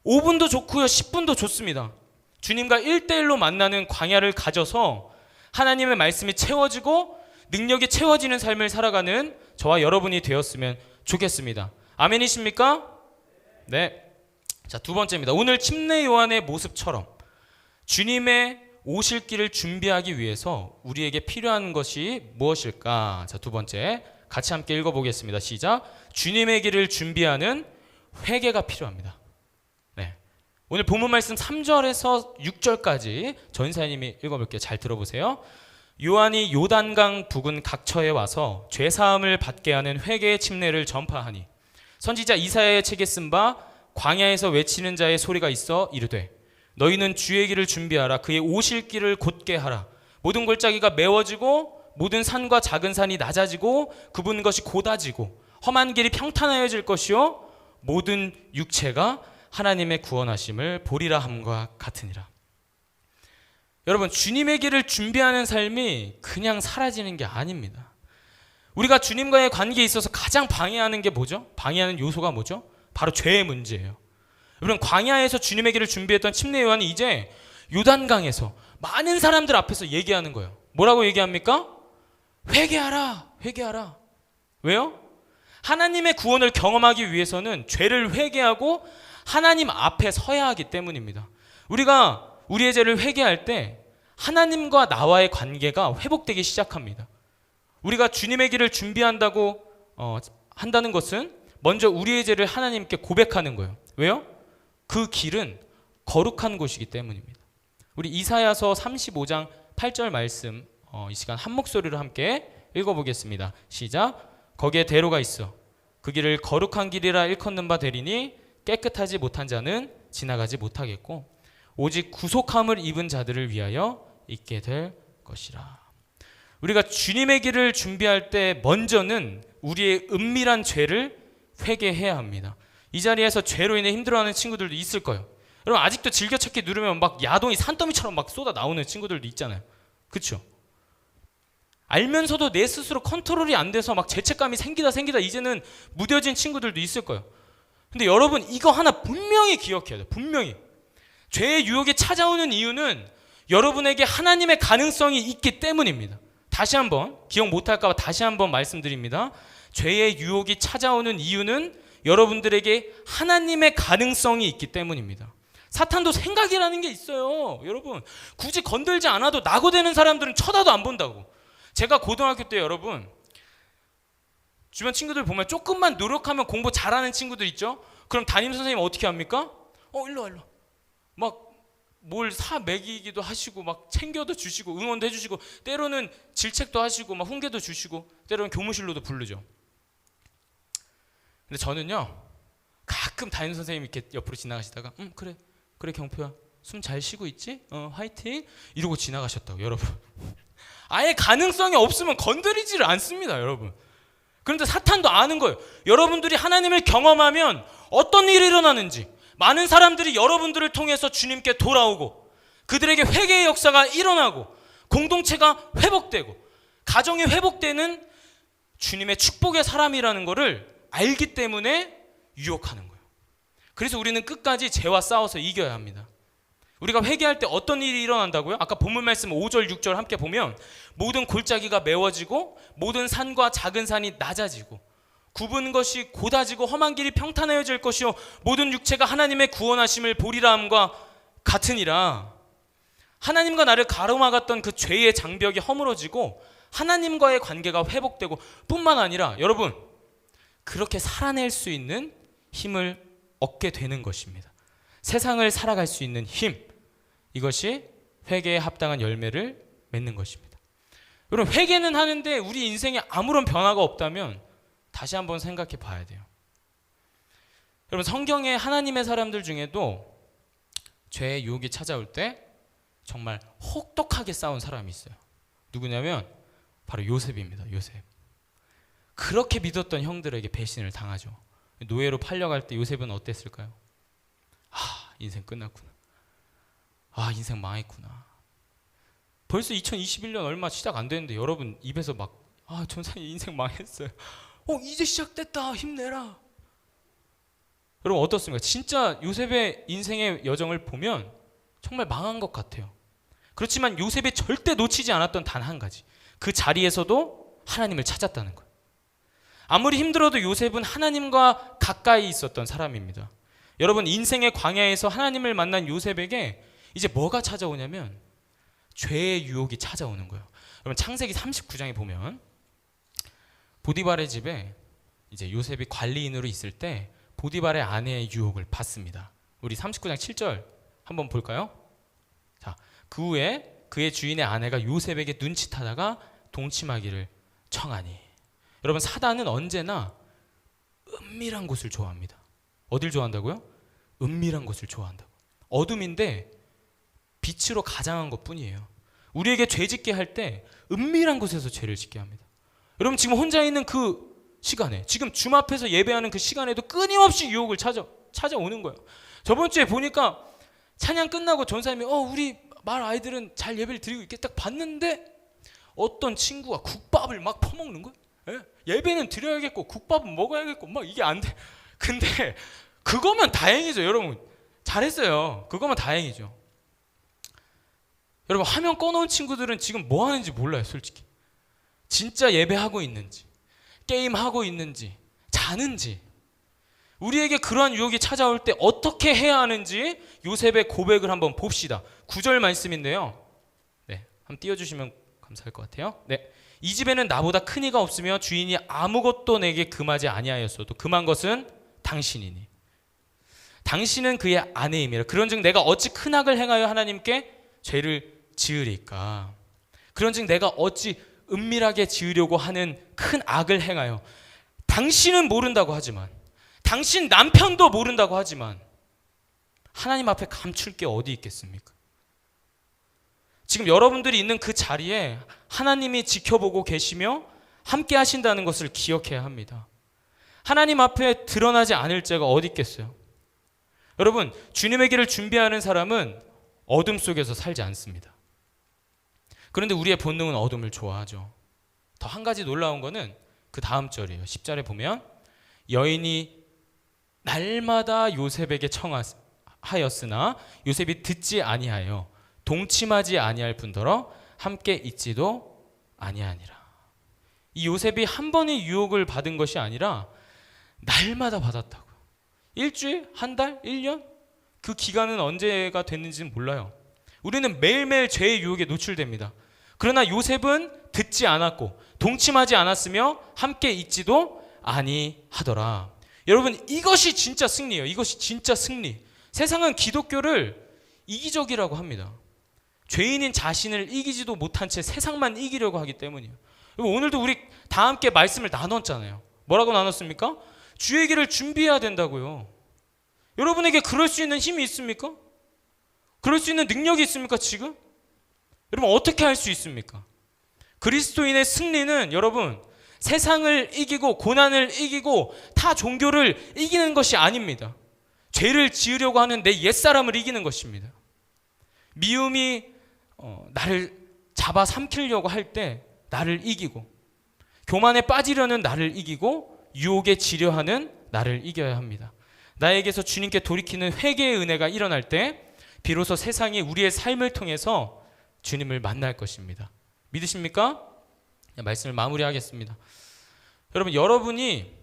5분도 좋고요, 10분도 좋습니다. 주님과 1대1로 만나는 광야를 가져서 하나님의 말씀이 채워지고 능력이 채워지는 삶을 살아가는 저와 여러분이 되었으면 좋겠습니다. 아멘이십니까? 네. 자, 두 번째입니다. 오늘 침례 요한의 모습처럼 주님의 오실 길을 준비하기 위해서 우리에게 필요한 것이 무엇일까? 자, 두 번째 같이 함께 읽어보겠습니다. 시작. 주님의 길을 준비하는 회개가 필요합니다. 네. 오늘 본문 말씀 3절에서 6절까지 전사님이 읽어볼게요. 잘 들어보세요. 요한이 요단강 부근 각처에 와서 죄사함을 받게 하는 회개의 침례를 전파하니 선지자 이사야의 책에 쓴 바 광야에서 외치는 자의 소리가 있어 이르되 너희는 주의 길을 준비하라. 그의 오실 길을 곧게 하라. 모든 골짜기가 메워지고 모든 산과 작은 산이 낮아지고 굽은 것이 곧아지고 험한 길이 평탄하여질 것이요 모든 육체가 하나님의 구원하심을 보리라 함과 같으니라. 여러분, 주님의 길을 준비하는 삶이 그냥 사라지는 게 아닙니다. 우리가 주님과의 관계에 있어서 가장 방해하는 게 뭐죠? 방해하는 요소가 뭐죠? 바로 죄의 문제예요. 여러분, 광야에서 주님의 길을 준비했던 침례 요한이 이제 요단강에서 많은 사람들 앞에서 얘기하는 거예요. 뭐라고 얘기합니까? 회개하라, 회개하라. 왜요? 하나님의 구원을 경험하기 위해서는 죄를 회개하고 하나님 앞에 서야 하기 때문입니다. 우리가 우리의 죄를 회개할 때 하나님과 나와의 관계가 회복되기 시작합니다. 우리가 주님의 길을 준비한다고 한다는 것은 먼저 우리의 죄를 하나님께 고백하는 거예요. 왜요? 그 길은 거룩한 곳이기 때문입니다. 우리 이사야서 35장 8절 말씀 이 시간 한 목소리로 함께 읽어보겠습니다. 시작. 거기에 대로가 있어 그 길을 거룩한 길이라 일컫는 바 되리니 깨끗하지 못한 자는 지나가지 못하겠고 오직 구속함을 입은 자들을 위하여 있게 될 것이라. 우리가 주님의 길을 준비할 때 먼저는 우리의 은밀한 죄를 회개해야 합니다. 이 자리에서 죄로 인해 힘들어하는 친구들도 있을 거예요. 여러분 아직도 즐겨찾기 누르면 막 야동이 산더미처럼 막 쏟아 나오는 친구들도 있잖아요. 그렇죠? 알면서도 내 스스로 컨트롤이 안 돼서 막 죄책감이 생기다 이제는 무뎌진 친구들도 있을 거예요. 근데 여러분 이거 하나 분명히 기억해야 돼요. 분명히 죄의 유혹이 찾아오는 이유는 여러분에게 하나님의 가능성이 있기 때문입니다. 다시 한번 기억 못할까 봐 다시 한번 말씀드립니다. 죄의 유혹이 찾아오는 이유는 여러분들에게 하나님의 가능성이 있기 때문입니다. 사탄도 생각이라는 게 있어요. 여러분 굳이 건들지 않아도 낙오되는 사람들은 쳐다도 안 본다고. 제가 고등학교 때 여러분 주변 친구들 보면 조금만 노력하면 공부 잘하는 친구들 있죠. 그럼 담임 선생님 어떻게 합니까? 일로 와. 막 뭘 사 먹이기도 하시고 막 챙겨도 주시고 응원도 해주시고 때로는 질책도 하시고 막 훈계도 주시고 때로는 교무실로도 부르죠. 근데 저는요 가끔 담임 선생님 이렇게 옆으로 지나가시다가 그래 경표야 숨 잘 쉬고 있지? 화이팅 이러고 지나가셨다고. 여러분 아예 가능성이 없으면 건드리지를 않습니다. 여러분 그런데 사탄도 아는 거예요. 여러분들이 하나님을 경험하면 어떤 일이 일어나는지, 많은 사람들이 여러분들을 통해서 주님께 돌아오고 그들에게 회개의 역사가 일어나고 공동체가 회복되고 가정이 회복되는 주님의 축복의 사람이라는 것을 알기 때문에 유혹하는 거예요. 그래서 우리는 끝까지 죄와 싸워서 이겨야 합니다. 우리가 회개할 때 어떤 일이 일어난다고요? 아까 본문 말씀 5절 6절 함께 보면 모든 골짜기가 메워지고 모든 산과 작은 산이 낮아지고 굽은 것이 곧아지고 험한 길이 평탄하여질 것이요 모든 육체가 하나님의 구원하심을 보리라 함과 같으니라. 하나님과 나를 가로막았던 그 죄의 장벽이 허물어지고 하나님과의 관계가 회복되고 뿐만 아니라 여러분 그렇게 살아낼 수 있는 힘을 얻게 되는 것입니다. 세상을 살아갈 수 있는 힘, 이것이 회개에 합당한 열매를 맺는 것입니다. 여러분 회개는 하는데 우리 인생에 아무런 변화가 없다면 다시 한번 생각해 봐야 돼요. 여러분 성경에 하나님의 사람들 중에도 죄의 유혹이 찾아올 때 정말 혹독하게 싸운 사람이 있어요. 누구냐면 바로 요셉입니다. 요셉. 그렇게 믿었던 형들에게 배신을 당하죠. 노예로 팔려갈 때 요셉은 어땠을까요? 인생 끝났구나. 인생 망했구나. 벌써 2021년 얼마 시작 안 됐는데 여러분 입에서 막 전사님 인생 망했어요. 이제 시작됐다. 힘내라. 여러분 어떻습니까? 진짜 요셉의 인생의 여정을 보면 정말 망한 것 같아요. 그렇지만 요셉이 절대 놓치지 않았던 단 한 가지. 그 자리에서도 하나님을 찾았다는 거예요. 아무리 힘들어도 요셉은 하나님과 가까이 있었던 사람입니다. 여러분 인생의 광야에서 하나님을 만난 요셉에게 이제 뭐가 찾아오냐면 죄의 유혹이 찾아오는 거예요. 여러분 창세기 39장에 보면 보디발의 집에 이제 요셉이 관리인으로 있을 때 보디발의 아내의 유혹을 받습니다. 우리 39장 7절 한번 볼까요? 자, 그 후에 그의 주인의 아내가 요셉에게 눈치타다가 동침하기를 청하니. 여러분 사단은 언제나 은밀한 곳을 좋아합니다. 어딜 좋아한다고요? 은밀한 곳을 좋아한다고. 어둠인데 빛으로 가장한 것뿐이에요. 우리에게 죄 짓게 할 때 은밀한 곳에서 죄를 짓게 합니다. 여러분 지금 혼자 있는 그 시간에 지금 줌 앞에서 예배하는 그 시간에도 끊임없이 유혹을 찾아오는 거예요. 저번 주에 보니까 찬양 끝나고 전사님이 우리 말 아이들은 잘 예배를 드리고 있게 딱 봤는데 어떤 친구가 국밥을 막 퍼먹는 거예요. 예배는 드려야겠고 국밥은 먹어야겠고 막 이게 안 돼. 근데 그거면 다행이죠. 여러분 잘했어요. 그거면 다행이죠. 여러분 화면 꺼놓은 친구들은 지금 뭐 하는지 몰라요. 솔직히 진짜 예배하고 있는지 게임하고 있는지 자는지. 우리에게 그러한 유혹이 찾아올 때 어떻게 해야 하는지 요셉의 고백을 한번 봅시다. 9절 말씀인데요. 한번 띄워주시면 감사할 것 같아요. 이 집에는 나보다 큰 이가 없으며 주인이 아무것도 내게 금하지 아니하였어도 금한 것은 당신이니 당신은 그의 아내임이라. 그런즉 내가 어찌 큰 악을 행하여 하나님께 죄를 지으리까. 그런즉 내가 어찌 은밀하게 지으려고 하는 큰 악을 행하여. 당신은 모른다고 하지만, 당신 남편도 모른다고 하지만 하나님 앞에 감출 게 어디 있겠습니까? 지금 여러분들이 있는 그 자리에 하나님이 지켜보고 계시며 함께 하신다는 것을 기억해야 합니다. 하나님 앞에 드러나지 않을 죄가 어디 있겠어요? 여러분, 주님의 길을 준비하는 사람은 어둠 속에서 살지 않습니다. 그런데 우리의 본능은 어둠을 좋아하죠. 더 한 가지 놀라운 거는 그 다음 절이에요. 10절에 보면 여인이 날마다 요셉에게 청하였으나 요셉이 듣지 아니하여 동침하지 아니할 뿐더러 함께 있지도 아니하니라. 이 요셉이 한 번의 유혹을 받은 것이 아니라 날마다 받았다고요. 일주일, 한 달, 1년? 그 기간은 언제가 됐는지는 몰라요. 우리는 매일매일 죄의 유혹에 노출됩니다. 그러나 요셉은 듣지 않았고 동침하지 않았으며 함께 있지도 아니하더라. 여러분, 이것이 진짜 승리예요. 이것이 진짜 승리. 세상은 기독교를 이기적이라고 합니다. 죄인인 자신을 이기지도 못한 채 세상만 이기려고 하기 때문이에요. 오늘도 우리 다 함께 말씀을 나눴잖아요. 뭐라고 나눴습니까? 주의 길을 준비해야 된다고요. 여러분에게 그럴 수 있는 힘이 있습니까? 그럴 수 있는 능력이 있습니까 지금? 여러분 어떻게 할 수 있습니까? 그리스도인의 승리는 여러분 세상을 이기고 고난을 이기고 타 종교를 이기는 것이 아닙니다. 죄를 지으려고 하는 내 옛사람을 이기는 것입니다. 미움이 나를 잡아 삼키려고 할 때 나를 이기고, 교만에 빠지려는 나를 이기고, 유혹에 지려하는 나를 이겨야 합니다. 나에게서 주님께 돌이키는 회개의 은혜가 일어날 때 비로소 세상이 우리의 삶을 통해서 주님을 만날 것입니다. 믿으십니까? 말씀을 마무리하겠습니다. 여러분, 여러분이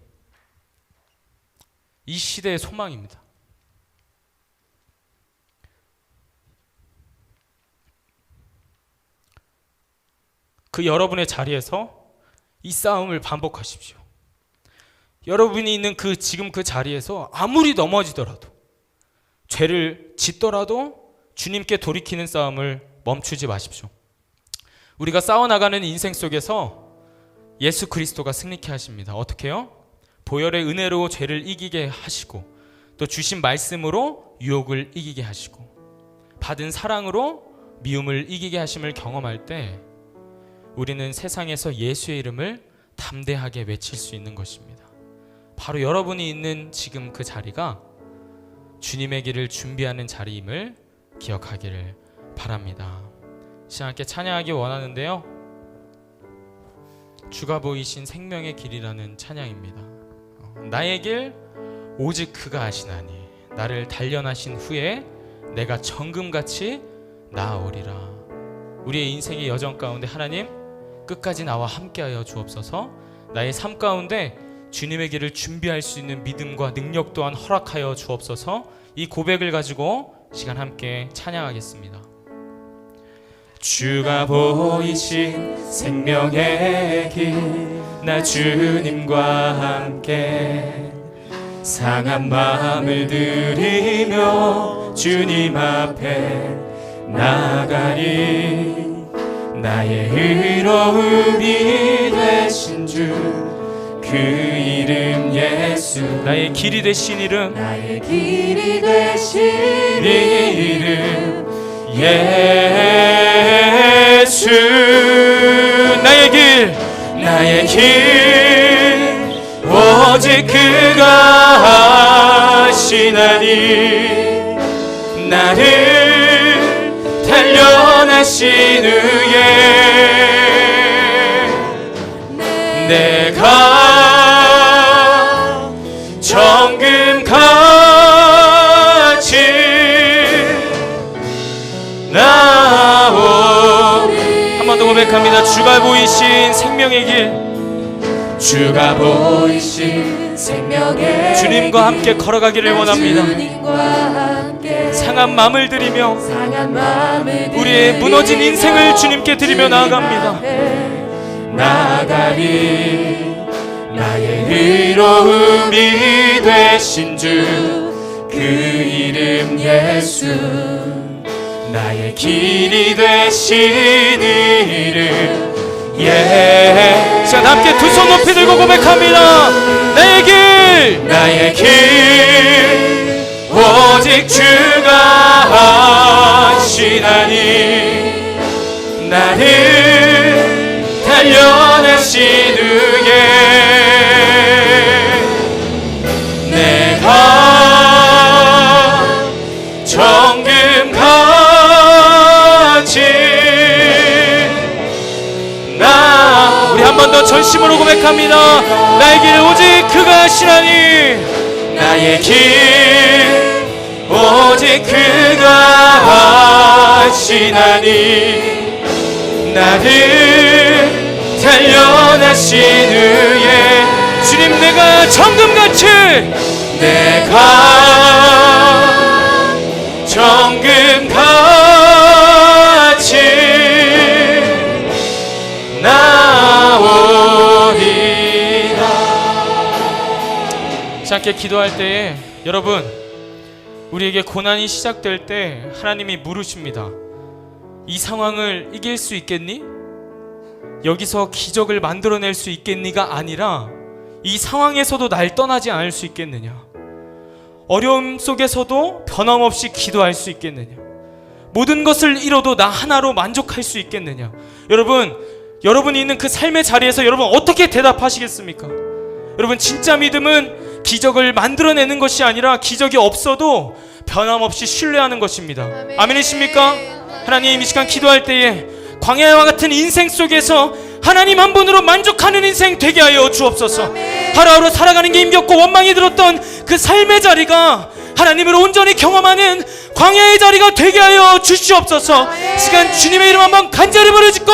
이 시대의 소망입니다. 그 여러분의 자리에서 이 싸움을 반복하십시오. 여러분이 있는 지금 그 자리에서 아무리 넘어지더라도, 죄를 짓더라도 주님께 돌이키는 싸움을 멈추지 마십시오. 우리가 싸워나가는 인생 속에서 예수 그리스도가 승리케 하십니다. 어떻게요? 보혈의 은혜로 죄를 이기게 하시고, 또 주신 말씀으로 유혹을 이기게 하시고, 받은 사랑으로 미움을 이기게 하심을 경험할 때 우리는 세상에서 예수의 이름을 담대하게 외칠 수 있는 것입니다. 바로 여러분이 있는 지금 그 자리가 주님의 길을 준비하는 자리임을 기억하기를 바랍니다. 시간 함께 찬양하기 원하는데요, 주가 보이신 생명의 길이라는 찬양입니다. 나의 길 오직 그가 아시나니 나를 단련하신 후에 내가 정금같이 나아오리라. 우리의 인생의 여정 가운데 하나님 끝까지 나와 함께하여 주옵소서. 나의 삶 가운데 주님의 길을 준비할 수 있는 믿음과 능력 또한 허락하여 주옵소서. 이 고백을 가지고 시간 함께 찬양하겠습니다. 주가 보이신 생명의 길, 나 주님과 함께 상한 마음을 들이며 주님 앞에 나가리. 나의 의로움이 되신 주 그 이름 예수, 나의 길이 되신 이름, 나의 길이 되신 이름 예수. 나의 길 오직 그가 아시나니 나를 단련하신 후에 내가 정금같이 나오리. 한 번 더 고백합니다. 주가 보이신 생명의 길, 주가 보이신 생명의 주님과 함께 걸어가기를 원합니다. 상한 마음을 드리며 우리의 무너진 인생을 주님께 드리며 나아갑니다. 나가리. 나의 의로움이 되신 주 그 이름 예수. 나의 길이 되신 이름 예수. 자, 함께 두 손 높이 들고 고백합니다. 나의 길, 나의 길 오직 주가 하시나니. 나를 단련하신 후에 내가 정금같이 우리 한 번 더 전심으로 고백합니다. 나의 길 오직 그가 하시나니. 나의 길 오직 그가 하시나니. 나를 단련하신 후에 주님, 내가 정금같이 내가 정금같이 나오리라. 자, 함께 기도할 때에 여러분, 우리에게 고난이 시작될 때 하나님이 물으십니다. 이 상황을 이길 수 있겠니? 여기서 기적을 만들어낼 수 있겠니가 아니라 이 상황에서도 날 떠나지 않을 수 있겠느냐? 어려움 속에서도 변함없이 기도할 수 있겠느냐? 모든 것을 잃어도 나 하나로 만족할 수 있겠느냐? 여러분, 여러분이 있는 그 삶의 자리에서 여러분 어떻게 대답하시겠습니까? 여러분, 진짜 믿음은 기적을 만들어내는 것이 아니라 기적이 없어도 변함없이 신뢰하는 것입니다. 아멘이십니까? 하나님, 이 시간 기도할 때에 광야와 같은 인생 속에서 하나님 한 분으로 만족하는 인생 되게 하여 주옵소서. 하루하루 살아가는 게 힘겹고 원망이 들었던 그 삶의 자리가 하나님을 온전히 경험하는 광야의 자리가 되게 하여 주시옵소서. 시간 주님의 이름 한번 간절히 부르짖고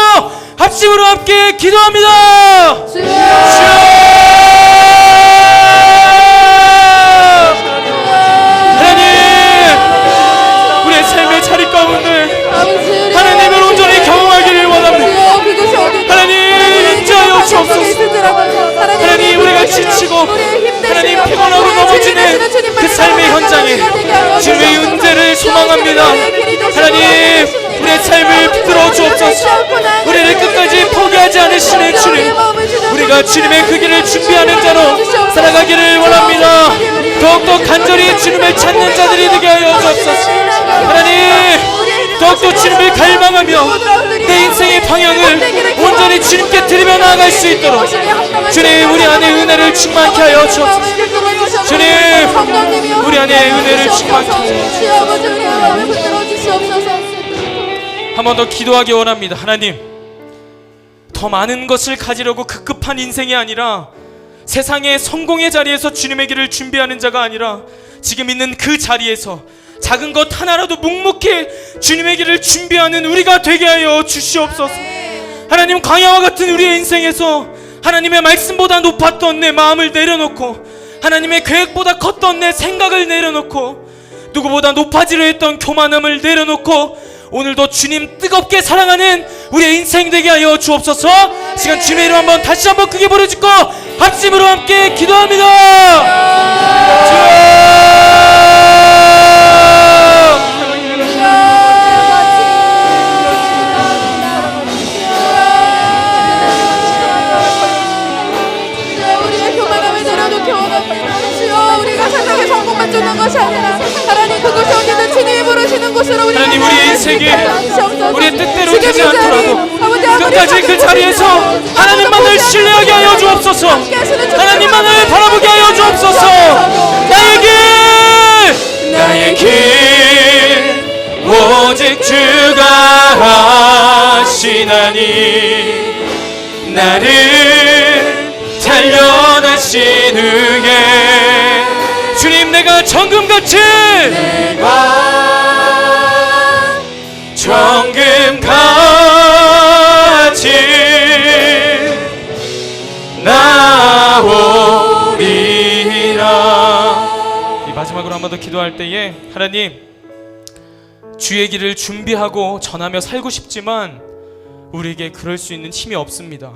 합심으로 함께 기도합니다. 하나님, 우리의 삶의 자리 가운데 하나님을 온전히 경험하기를 원합니다. 하나님, 인자하여 주옵소서. 하나님, 우리가 지치고 하나님 피곤하고 넘어지는 그 삶의 현장에 주님의 은혜를 소망합니다. 하나님, 우리의 삶을 붙들어 주옵소서. 우리를 끝까지 포기하지 않으시는 주님, 우리가 주님의 그 길을 준비하는 자로 살아가기를 원합니다. 더욱더 간절히 주님을 찾는 자들이 되게 하여 주옵소서. 하나님, 더욱더 주님을 갈망하며 내 인생의 방향을 온전히 주님께 드리며 나아갈 수 있도록 주님, 우리 안에 은혜를 충만케 하여 주옵소서. 주님, 우리 안에 은혜를 충만케 하여 주옵소서. 한 번 더 기도하기 원합니다. 하나님, 더 많은 것을 가지려고 급급한 인생이 아니라 세상의 성공의 자리에서 주님의 길을 준비하는 자가 아니라 지금 있는 그 자리에서 작은 것 하나라도 묵묵히 주님의 길을 준비하는 우리가 되게 하여 주시옵소서. 하나님, 광야와 같은 우리의 인생에서 하나님의 말씀보다 높았던 내 마음을 내려놓고 하나님의 계획보다 컸던 내 생각을 내려놓고 누구보다 높아지려 했던 교만함을 내려놓고 오늘도 주님 뜨겁게 사랑하는 우리의 인생 되게 하여 주옵소서. 시간 주님의 이름 한번 다시 한번 크게 부르짖고 합심으로 함께 기도합니다. 우리의 교만함을 내려놓기 원합니다. 주여, 우리가 세상의 성공만 쫓는 것이 아니라 하나님, 그곳이 어디든 주님이 부르시는 곳으로 우리가 하나님, 우리의 인생이 우리의 뜻대로 되지 않더라도 끝까지 그 자리에서 하나님만을 신뢰하게 하여 주옵소서. 하나님만을 바라보게 하여 주옵소서. 나의 길 오직 주가 하시나니. 나를 단련하신 후에 주님, 내가 정금같이 정금같이 나오리라. 이 마지막으로 한 번 더 기도할 때에 하나님, 주의 길을 준비하고 전하며 살고 싶지만 우리에게 그럴 수 있는 힘이 없습니다.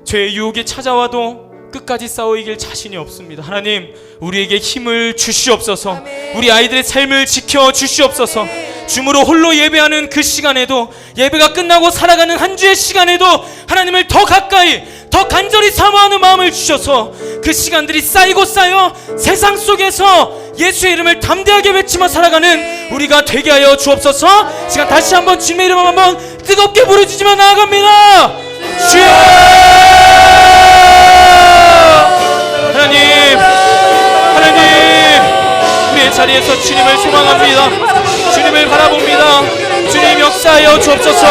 죄의 유혹이 찾아와도 끝까지 싸워 이길 자신이 없습니다. 하나님, 우리에게 힘을 주시옵소서. 아멘. 우리 아이들의 삶을 지켜 주시옵소서. 주무로 홀로 예배하는 그 시간에도, 예배가 끝나고 살아가는 한 주의 시간에도 하나님을 더 가까이, 더 간절히 사모하는 마음을 주셔서 그 시간들이 쌓이고 쌓여 세상 속에서 예수의 이름을 담대하게 외치며 살아가는 우리가 되게 하여 주옵소서. 시간 다시 한번 주님의 이름 한번 뜨겁게 부르짖으며 나아갑니다. 주여! 하나님, 하나님, 우리의 자리에서 주님을 소망합니다. 주님을 바라봅니다. 주님 역사하여 주옵소서.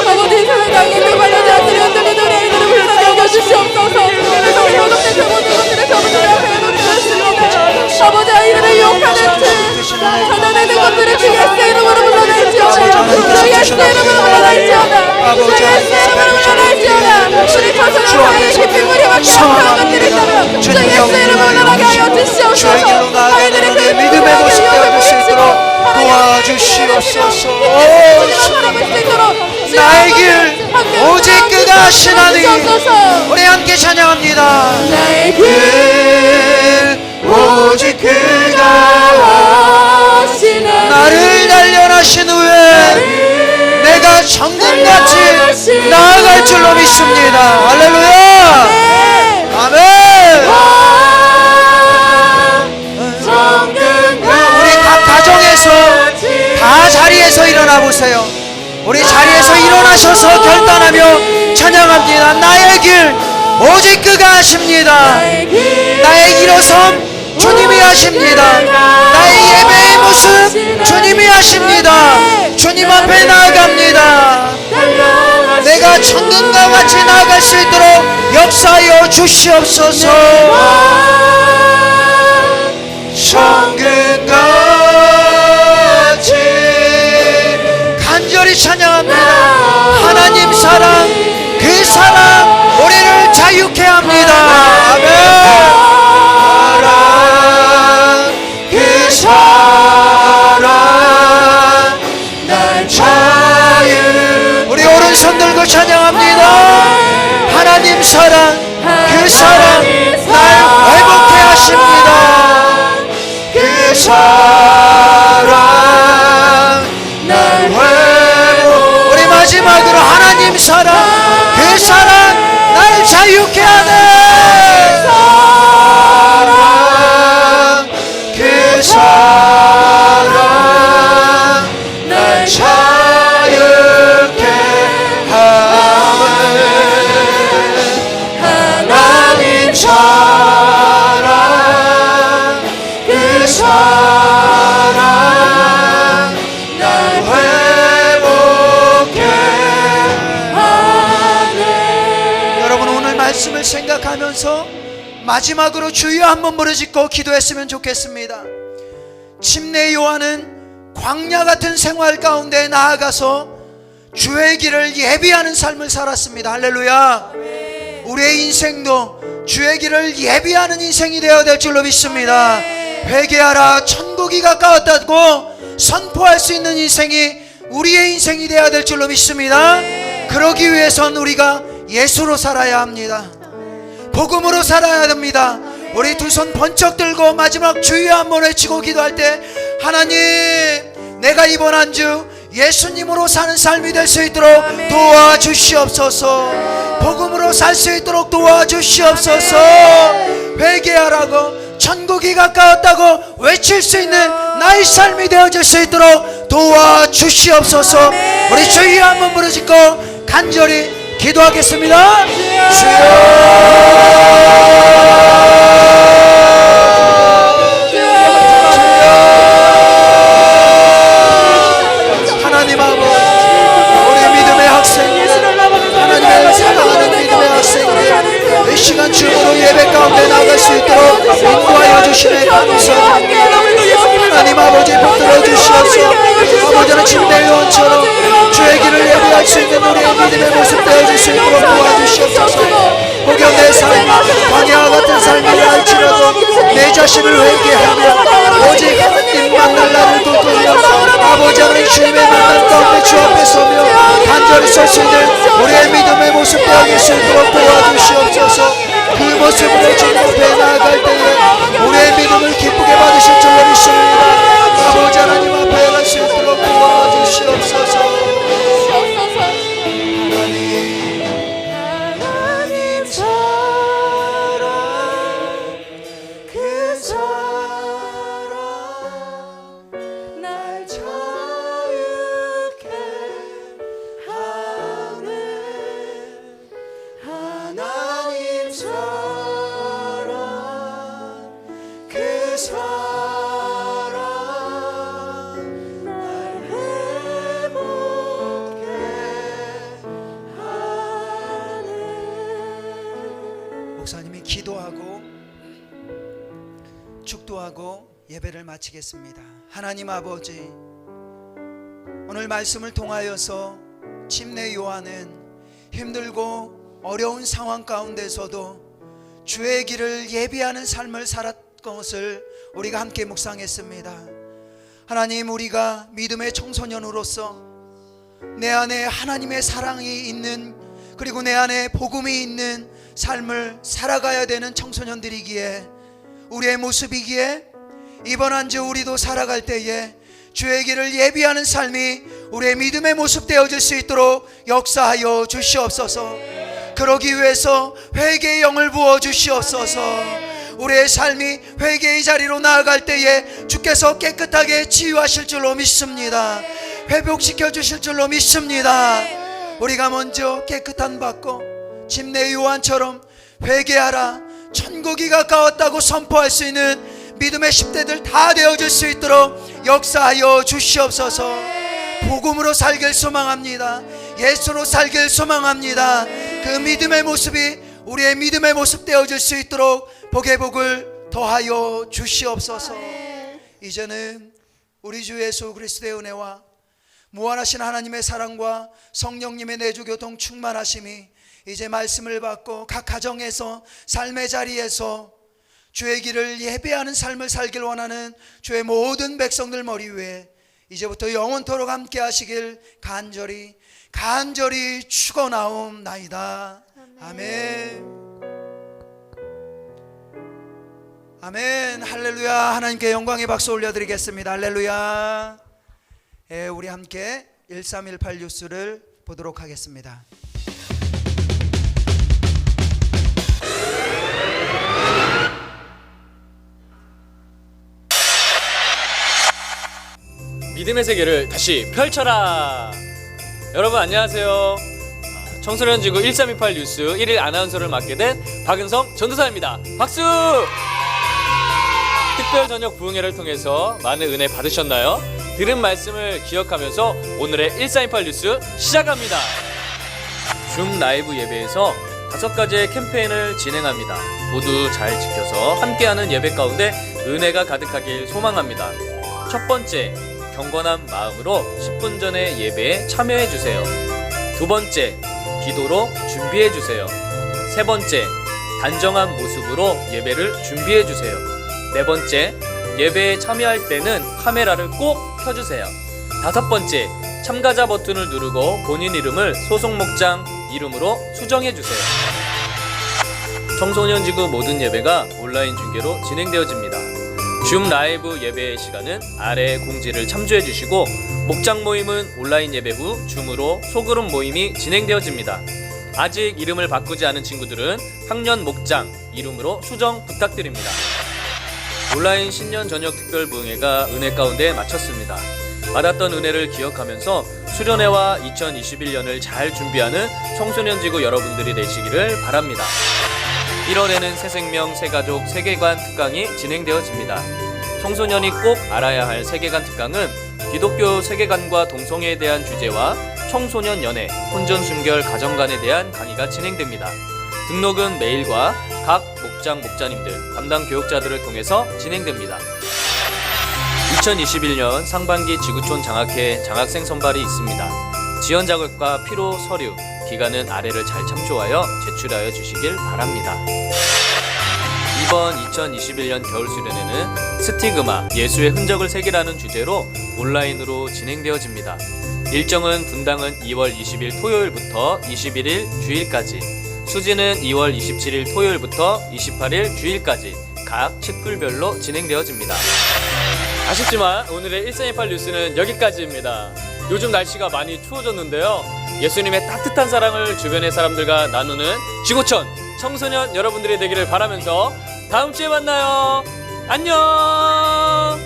아버지, 세상에 그 말하지 않는 흔들리는 우리 아이들을 불쌍히 여겨주시옵소서. 그래서 우리 어둠의 병원들 것들의 저분들의 앞에 놓여졌습니다. 아버지, 아이들을 유혹하는 그 찾아내는 것들을 주 예수의 이름으로 불러낼지어다. 주 예수의 이름으로 불러낼지어다. 주 예수의 이름으로 불러낼지어다. 우리 자손의 사이에 깊은 물이 막혀 아파한 것들이 있다면 주 예수의 이름으로 나가게 하여 주시옵소서. 아이들이 그 믿음의 모습 되어줄 수 있도록 도와주시옵소서. 나의 길 오직 그가 하시나니. 우리 함께 찬양합니다. 나의 길 오직 그가 하시나니. 나를 단련하신 후에 내가 정금같이 나아갈 줄로 믿습니다. 할렐루야. 아멘. 우리 각 가정에서 다 자리에서 일어나 보세요. 우리 자리에서 일어나셔서 결단하며 찬양합니다. 나의 길 오직 그가 하십니다. 나의 일어섬 주님이 하십니다. 나의 예배의 모습 주님이 하십니다. 주님 앞에 나아갑니다. 내가 천금과 같이 나아갈 수 있도록 역사하여 주시옵소서. 천금같이 간절히 찬양합니다. 하나님 사랑, 그 사랑 우리를 자유케 합니다. 아멘. 사랑, 그 사랑 날 자유. 우리 오른손 들고 찬양합니다. 하나님 사랑, 그 사랑 날 회복케 하십니다. 그 사랑 날 회복. 우리 마지막으로 하나님 사랑, 그 사랑 날 자유케 하네. 사랑, 그 사랑 날 자유케 하네. 하나님 사랑, 그 사랑 날 회복케 하네. 여러분, 오늘 말씀을 생각하면서 마지막으로 주여 한번 부르짖고 기도했으면 좋겠습니다. 침례 요한은 광야 같은 생활 가운데 나아가서 주의 길을 예비하는 삶을 살았습니다. 할렐루야. 우리의 인생도 주의 길을 예비하는 인생이 되어야 될 줄로 믿습니다. 회개하라, 천국이 가까웠다고 선포할 수 있는 인생이 우리의 인생이 되어야 될 줄로 믿습니다. 그러기 위해선 우리가 예수로 살아야 합니다. 복음으로 살아야 됩니다. 우리 두 손 번쩍 들고 마지막 주여 한번 외치고 기도할 때, 하나님, 내가 이번 한 주 예수님으로 사는 삶이 될 수 있도록 도와주시옵소서. 복음으로 살 수 있도록 도와주시옵소서. 회개하라고, 천국이 가까웠다고 외칠 수 있는 나의 삶이 되어질 수 있도록 도와주시옵소서. 우리 주여 한번 부르짖고 간절히 기도하겠습니다. 하나님 아버지, 우리 믿음의 학생들, 하나님의 사랑하는 믿음의 학생들, 이 시간 주로 예배 가운데 나갈 수 있도록 인도하여 주시네 감사합니다. 하나님 아버지, 붙들어 주시옵소서. 아버지는 침례 요한처럼 주의 길을 예배할 수 있는 우리의 믿음의 모습 되어줄 수 있도록 도와주시옵소서. 혹여 내 삶, 광야 같은 삶이 할지라도 내 자신을 회개하며 오직 하나님만을 나를 붙들며 아버지 하나님 주님의 만남 가운데 주 앞에 서며 간절히 설 수 있는 우리의 믿음의 모습 되어질 수 있도록 도와주시옵소서. 그 모습으로 주님 앞에 나아갈 때에 우리의 믿음을 기쁘게 받으실 줄로 믿습니다. 아버지 하나님 앞에 갈 수 있도록 도와주시옵소서. 하나님 사랑 그 사랑 날 자유케 하네. 하나님 사랑 그 사랑 날 회복케 하네. 목사님이 기도하고 축도하고 예배를 마치겠습니다. 하나님 아버지, 오늘 말씀을 통하여서 침례 요한은 힘들고 어려운 상황 가운데서도 주의 길을 예비하는 삶을 살았던 것을 우리가 함께 묵상했습니다. 하나님, 우리가 믿음의 청소년으로서 내 안에 하나님의 사랑이 있는, 그리고 내 안에 복음이 있는 삶을 살아가야 되는 청소년들이기에, 우리의 모습이기에 이번 한 주 우리도 살아갈 때에 주의 길을 예비하는 삶이 우리의 믿음의 모습 되어질 수 있도록 역사하여 주시옵소서. 그러기 위해서 회개의 영을 부어 주시옵소서. 우리의 삶이 회개의 자리로 나아갈 때에 주께서 깨끗하게 치유하실 줄로 믿습니다. 회복시켜 주실 줄로 믿습니다. 우리가 먼저 깨끗한 받고 침례 요한처럼 회개하라, 천국이 가까웠다고 선포할 수 있는 믿음의 10대들 다 되어질 수 있도록 역사하여 주시옵소서. 복음으로 살길 소망합니다. 예수로 살길 소망합니다. 그 믿음의 모습이 우리의 믿음의 모습 되어질 수 있도록 복의 복을 더하여 주시옵소서. 이제는 우리 주 예수 그리스도의 은혜와 무한하신 하나님의 사랑과 성령님의 내주 교통 충만하심이 이제 말씀을 받고 각 가정에서 삶의 자리에서 주의 길을 예배하는 삶을 살길 원하는 주의 모든 백성들 머리 위에 이제부터 영원토록 함께 하시길 간절히 축원하옵나이다. 아멘. 아멘. 할렐루야. 하나님께 영광의 박수 올려드리겠습니다. 할렐루야. 우리 함께 1318 뉴스를 보도록 하겠습니다. 믿음의 세계를 다시 펼쳐라. 여러분 안녕하세요. 청소년 지구 1328 뉴스 1일 아나운서를 맡게 된 박은성 전도사입니다. 박수! 특별 저녁 부흥회를 통해서 많은 은혜 받으셨나요? 들은 말씀을 기억하면서 오늘의 1328 뉴스 시작합니다. 줌 라이브 예배에서 5가지의 캠페인을 진행합니다. 모두 잘 지켜서 함께하는 예배 가운데 은혜가 가득하길 소망합니다. 첫 번째, 경건한 마음으로 10분 전에 예배에 참여해주세요. 두 번째, 기도로 준비해주세요. 세 번째, 단정한 모습으로 예배를 준비해주세요. 네 번째, 예배에 참여할 때는 카메라를 꼭 켜주세요. 다섯 번째, 참가자 버튼을 누르고 본인 이름을 소속 목장 이름으로 수정해주세요. 청소년 지구 모든 예배가 온라인 중계로 진행되어집니다. 줌 라이브 예배의 시간은 아래 공지를 참조해 주시고, 목장 모임은 온라인 예배 후 줌으로 소그룹 모임이 진행되어집니다. 아직 이름을 바꾸지 않은 친구들은 학년 목장 이름으로 수정 부탁드립니다. 온라인 신년 저녁 특별 부흥회가 은혜 가운데 마쳤습니다. 받았던 은혜를 기억하면서 수련회와 2021년을 잘 준비하는 청소년 지구 여러분들이 되시기를 바랍니다. 1월에는 새생명, 새가족, 세계관 특강이 진행되어집니다. 청소년이 꼭 알아야 할 세계관 특강은 기독교 세계관과 동성애에 대한 주제와 청소년 연애, 혼전 순결 가정관에 대한 강의가 진행됩니다. 등록은 메일과 각 목장 목자님들, 담당 교육자들을 통해서 진행됩니다. 2021년 상반기 지구촌 장학회 장학생 선발이 있습니다. 지원 자격과 필요 서류, 기간은 아래를 잘 참조하여 제출하여 주시길 바랍니다. 이번 2021년 겨울 수련회는 스티그마, 예수의 흔적을 새기라는 주제로 온라인으로 진행되어집니다. 일정은 분당은 2월 20일 토요일부터 21일 주일까지, 수지는 2월 27일 토요일부터 28일 주일까지 각 칙불별로 진행되어집니다. 아쉽지만 오늘의 1328 뉴스는 여기까지입니다. 요즘 날씨가 많이 추워졌는데요. 예수님의 따뜻한 사랑을 주변의 사람들과 나누는 지구촌 청소년 여러분들이 되기를 바라면서 다음 주에 만나요. 안녕.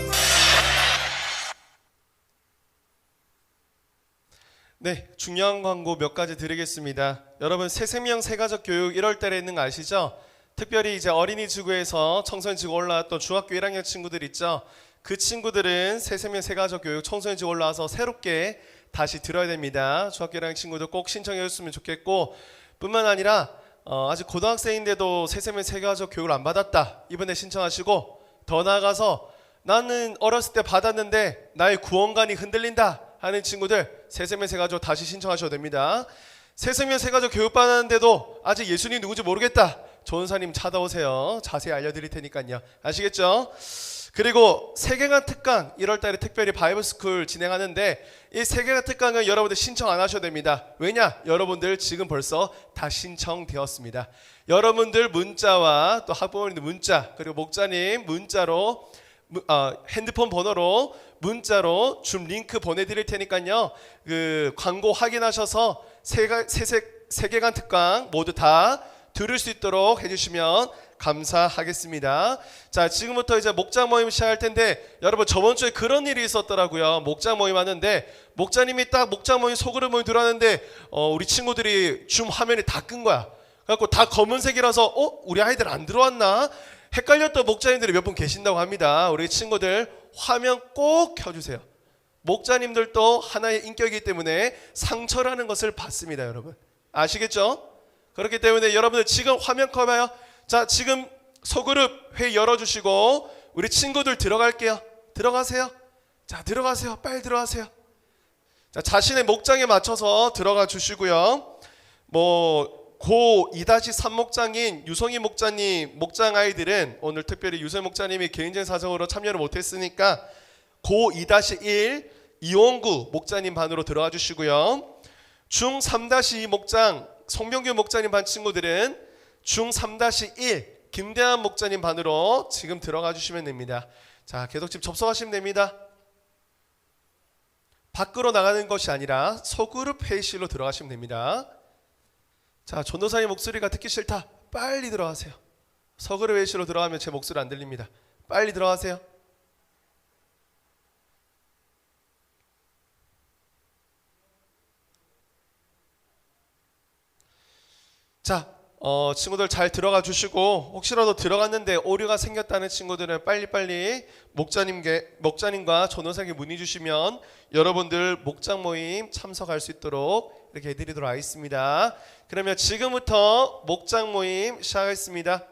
네, 중요한 광고 몇 가지 드리겠습니다. 여러분 새생명 새가족 교육 1월 달에 있는 거 아시죠? 특별히 이제 어린이 지구에서 청소년 지구 올라왔던 중학교 1학년 친구들 있죠? 그 친구들은 새생명 새가족 교육 청소년 지구 올라와서 새롭게 다시 들어야 됩니다. 중학교 1학년 친구들 꼭 신청해 줬으면 좋겠고, 뿐만 아니라 아직 고등학생인데도 새생명 새가족 교육을 안 받았다, 이번에 신청하시고, 더 나아가서 나는 어렸을 때 받았는데 나의 구원관이 흔들린다 하는 친구들 새생명 새가족 다시 신청하셔도 됩니다. 새생명 새가족 교육 받았는데도 아직 예수님 누군지 모르겠다, 조은사님 찾아오세요. 자세히 알려드릴 테니까요. 아시겠죠? 그리고 세계관 특강 1월달에 특별히 바이블스쿨 진행하는데, 이 세계관 특강은 여러분들 신청 안 하셔도 됩니다. 왜냐? 여러분들 지금 벌써 다 신청되었습니다. 여러분들 문자와 또 학부모님들 문자, 그리고 목자님 문자로 핸드폰 번호로 문자로 줌 링크 보내드릴 테니까요. 그 광고 확인하셔서 세계관 특강 모두 다 들을 수 있도록 해주시면 감사하겠습니다. 자, 지금부터 이제 목장 모임 시작할 텐데, 여러분 저번 주에 그런 일이 있었더라고요. 목장 모임 하는데 목자님이 딱 목장 모임 소그룹 모임 들어왔는데 우리 친구들이 줌 화면이 다 끈 거야. 그래갖고 다 검은색이라서 우리 아이들 안 들어왔나? 헷갈렸던 목자님들이 몇 분 계신다고 합니다. 우리 친구들 화면 꼭 켜주세요. 목자님들도 하나의 인격이기 때문에 상처라는 것을 받습니다. 여러분 아시겠죠? 그렇기 때문에 여러분들 지금 화면 켜봐요. 자, 지금 소그룹 회의 열어주시고 우리 친구들 들어갈게요. 들어가세요. 자, 들어가세요. 빨리 들어가세요. 자, 자신의 목장에 맞춰서 들어가 주시고요. 고 2-3 목장인 유성희 목자님 목장 아이들은 오늘 특별히 유성희 목자님이 개인적인 사정으로 참여를 못했으니까 고 2-1 이원구 목자님 반으로 들어가 주시고요. 중 3-2 목장 송병규 목자님 반 친구들은 중 3-1 김대한 목자님 반으로 지금 들어가 주시면 됩니다. 자, 계속 지금 접속하시면 됩니다. 밖으로 나가는 것이 아니라 소그룹 회의실로 들어가시면 됩니다. 자, 전도사님 목소리가 듣기 싫다, 빨리 들어가세요. 소그룹 회의실로 들어가면 제 목소리 안 들립니다. 빨리 들어가세요. 자, 친구들 잘 들어가 주시고, 혹시라도 들어갔는데 오류가 생겼다는 친구들은 빨리빨리 목자님과 전도사님께 문의 주시면 여러분들 목장 모임 참석할 수 있도록 이렇게 해드리도록 하겠습니다. 그러면 지금부터 목장 모임 시작하겠습니다.